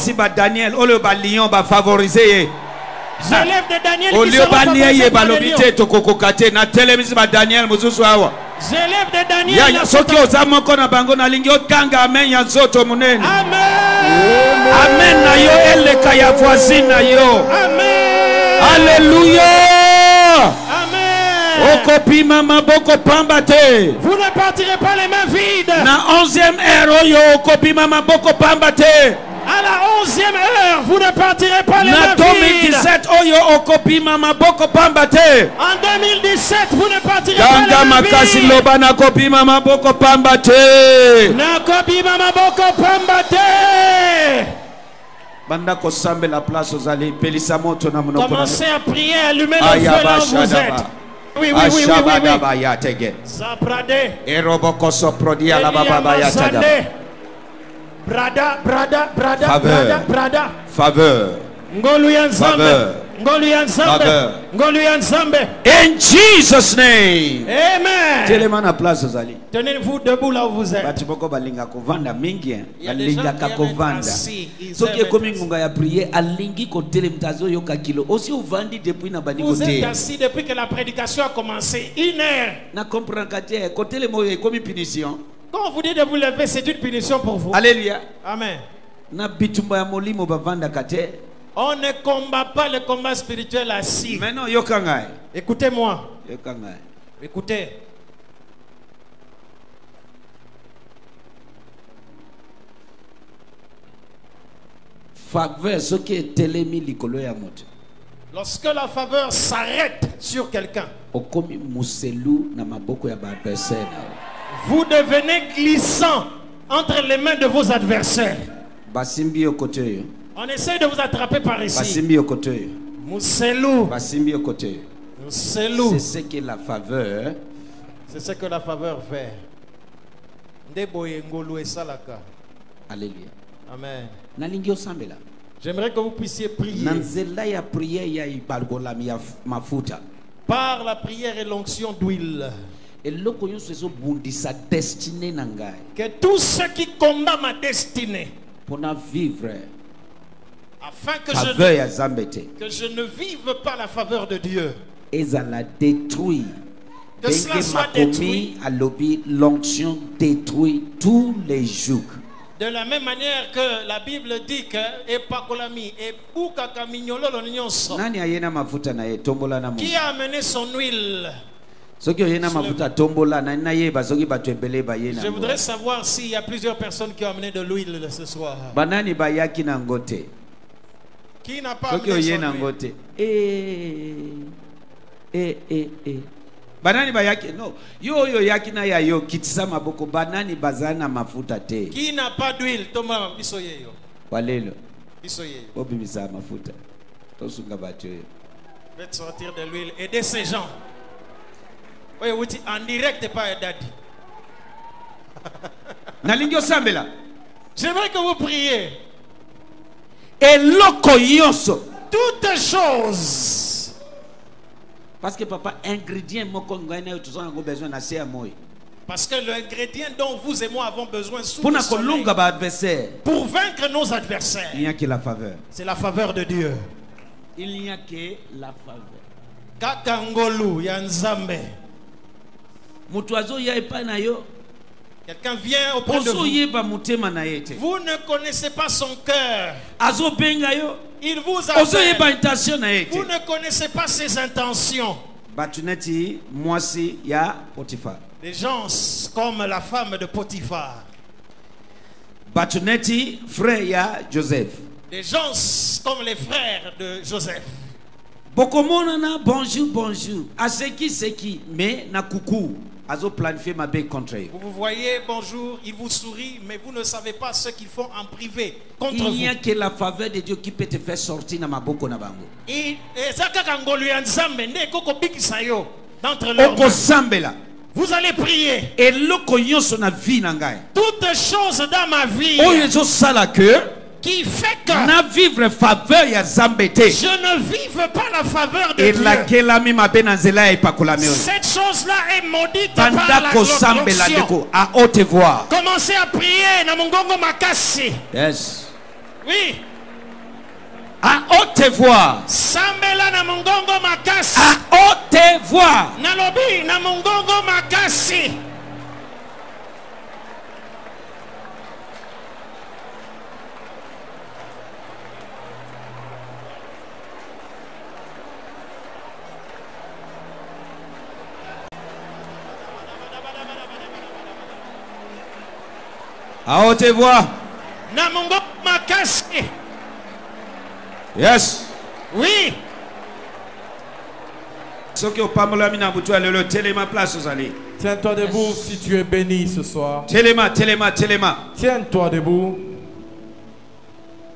J'élève de Daniel qui sera favorisé par les lions. J'élève de Daniel. Amen. Amen. Alléluia. Amen. Vous ne partirez pas les mains vides. À la 11e heure, vous ne partirez pas les mains vides. En 2017, vous ne partirez pas les mains vides. Commencez à prier, allumer le feu là où vous êtes. Oui, oui, oui, oui, oui. Zaprade. Brada, brada, brada, brada, brada. Faveur. Faveur. In Jesus' name. Amen. Tenez-vous debout là où vous êtes. Il y a des gens qui aiment assis. Vous êtes assis depuis que la prédication a commencé. 1 heure. Quand on vous dit de vous lever, c'est une punition pour vous. Alléluia. Amen. On ne combat pas le combat spirituel assis. Mais non, écoutez-moi. Écoutez. Lorsque la faveur s'arrête sur quelqu'un, vous devenez glissant entre les mains de vos adversaires. On essaie de vous attraper par ici. Mousselou. C'est ce que la faveur. C'est ce que la faveur fait. Alléluia. Amen. J'aimerais que vous puissiez prier. Par la prière et l'onction d'huile. Que tout ce qui combat ma destinée, pour vivre, afin que je ne vive pas la faveur de Dieu, que cela soit détruit. L'onction détruit tous les jours. De la même manière que la Bible dit que qui a amené son huile. Je voudrais savoir s'il y a plusieurs personnes qui ont amené de l'huile ce soir. Qui n'a pas amené son huile? Banani bayaki no yo yakina ya yo kitisa maboko banani bazana mafuta te. Qui n'a pas d'huile toma biso yeyo. Walelo. Biso yeyo. Obimisa mafuta. Tosunga bato yo. Faites sortir de l'huile, aidez ces gens. Oui, en direct pas daddy. Nalingyo sambela. J'aimerais que vous priez. Et loko yoso. Toutes choses Parce que papa, ingrédient moko ngana yo tous on a besoin na c'est moi. Parce que l'ingrédient dont vous et moi avons besoin sous Pour le na soleil, kolonga ba adversaire. pour vaincre nos adversaires, Il n'y a que la faveur. c'est la faveur de Dieu. Il n'y a que la faveur. Kaka ngolu ya Nzambe. Mutu azo ya epa na yo. Quelqu'un vient auprès de Ozo vous. yeba mutema na yete. Vous ne connaissez pas son cœur. Azo benga yo. Il vous Ozo yeba appelle. intention na yete. Vous ne connaissez pas ses intentions. Batuneti mwasi ya Potiphar. Des gens comme la femme de Potiphar. Batuneti frère ya Joseph. Des gens comme les frères de Joseph. Bokomona na bonjour bonjour. Aseki seki mais na coucou. Azo planifié ma bé contre eux. Vous voyez, bonjour, il vous sourit, mais vous ne savez pas ce qu'ils font en privé contre Il n'y a vous. que la faveur de Dieu qui peut te faire sortir na maboko na bango. D'entre leurs Oko mains. sambela. Vous allez prier. Eloko nyonso na vie na ngai. Toutes choses dans ma vie Oyo ezo sala que qui fait que na vivre faveur ya Nzambe te. je ne vive pas la faveur de Et Dieu. la kelami mabe na nzela ya epakolami oyo. Cette chose-là est maudite par la Panda kosambela l'onction. ndeko à haute voix. Commencez à prier na mongongo makasi. Yes. Oui. À haute voix. Sambela na mongongo makasi. À haute voix. Nalobi na mongongo makasi. À haute voix. Na mongongo makasi. Yes. Oui. Soki opamolami na butu alelo telema place ozali. Tiens-toi debout si tu es béni ce soir. Telema. Tiens-toi debout.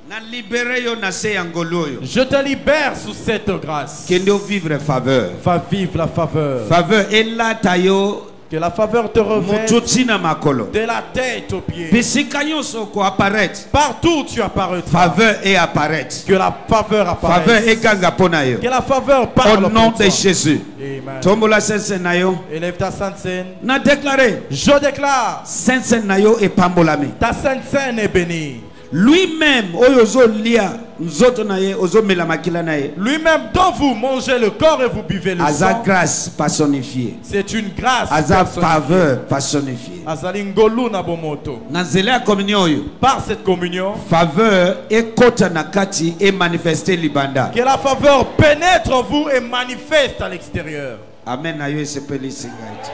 Na libéré yo na se yangolo yo. Je te libère sous cette grâce. Kendo vivre faveur. Va vivre la faveur. Faveur elata yo Que la faveur te revête mututi na makolo. de la tête aux pieds. Bisika nyonso ko apparaître. Partout où tu apparaîtras. Faveur et apparaître. Que la faveur apparaisse. Faveur et ganga pona yo. Que la faveur parle Au nom pour de toi. Jésus. Amen. Tombola sense na yo. Élève ta sainte scène. Na déclaré Je déclare, sense na yo e pambolami. ta sainte scène est bénie. Lui-même oyo zo lia nzoto na ye ozo mela makila na ye. Lui-même dont vous mangez le corps et vous buvez le Aza sang. grâce personnifiée. C'est une grâce Aza personnifiée. faveur personnifiée. Azali ngolu na bomoto. Na nzela ya communion oyo. Par cette communion, Faveur ekota na kati et manifester libanda. que la faveur pénètre en vous et manifeste à l'extérieur. Amen na yo esepeli singaiti.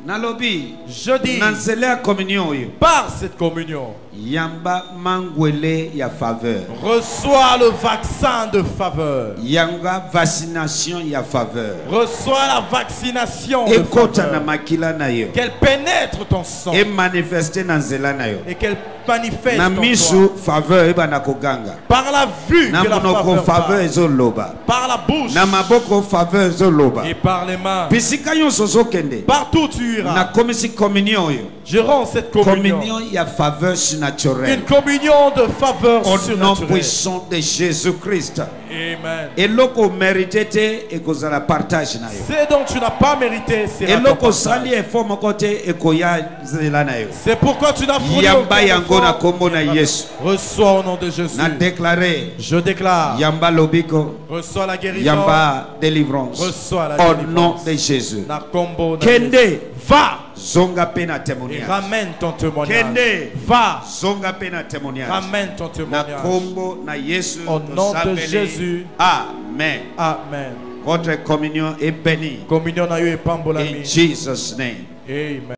Nalobi Je dis, na nzela ya communion oyo. par cette communion, Yamba mangwele ya faveur. reçois le vaccin de faveur. Yanga vaccination ya faveur. Reçois la vaccination de Ekota na faveur. makila na yo. Qu'elle pénètre ton sang Et manifester na nzela na yo. et qu'elle manifeste Na en toi. misu faveur ebana koganga. Par la vue Na que la monoko faveur faveur parle. ezoloba. Par la bouche Na maboko faveur ezoloba. et par les mains. Bisika nyonso ozokende. Partout où tu Na iras, komisi communion oyo. je rends cette communion. Communion ya faveur Une surnaturelle. communion de faveur Au nom surnaturelle. puissant de Jésus-Christ. Amen. Eloko mérité te ekozala partage na yo. C'est donc tu n'as pas mérité, c'est à ton Eloko partage. sali effort moko te ekoya nzela na yo. C'est pourquoi tu n'as fourni Yamba aucun yango na effort. kombo na Yesu. Reçois au nom de Jésus. Na déclaré Je déclare. Yamba lobiko. Reçois la guérison. Yamba délivrance. Reçois la Au délivrance. nom de Jésus. Na combo na Kende Yesu. Va zonga pe na et témoignage. ramène ton témoignage. Kende Va, zonga pe na témoignage. ramène ton Na témoignage. kombo na Yesu. Au nom de tosambeli. Jésus. Amen. Amen. Votre communion est bénie. Communion na yo et In pambolami. Jesus' name. Amen.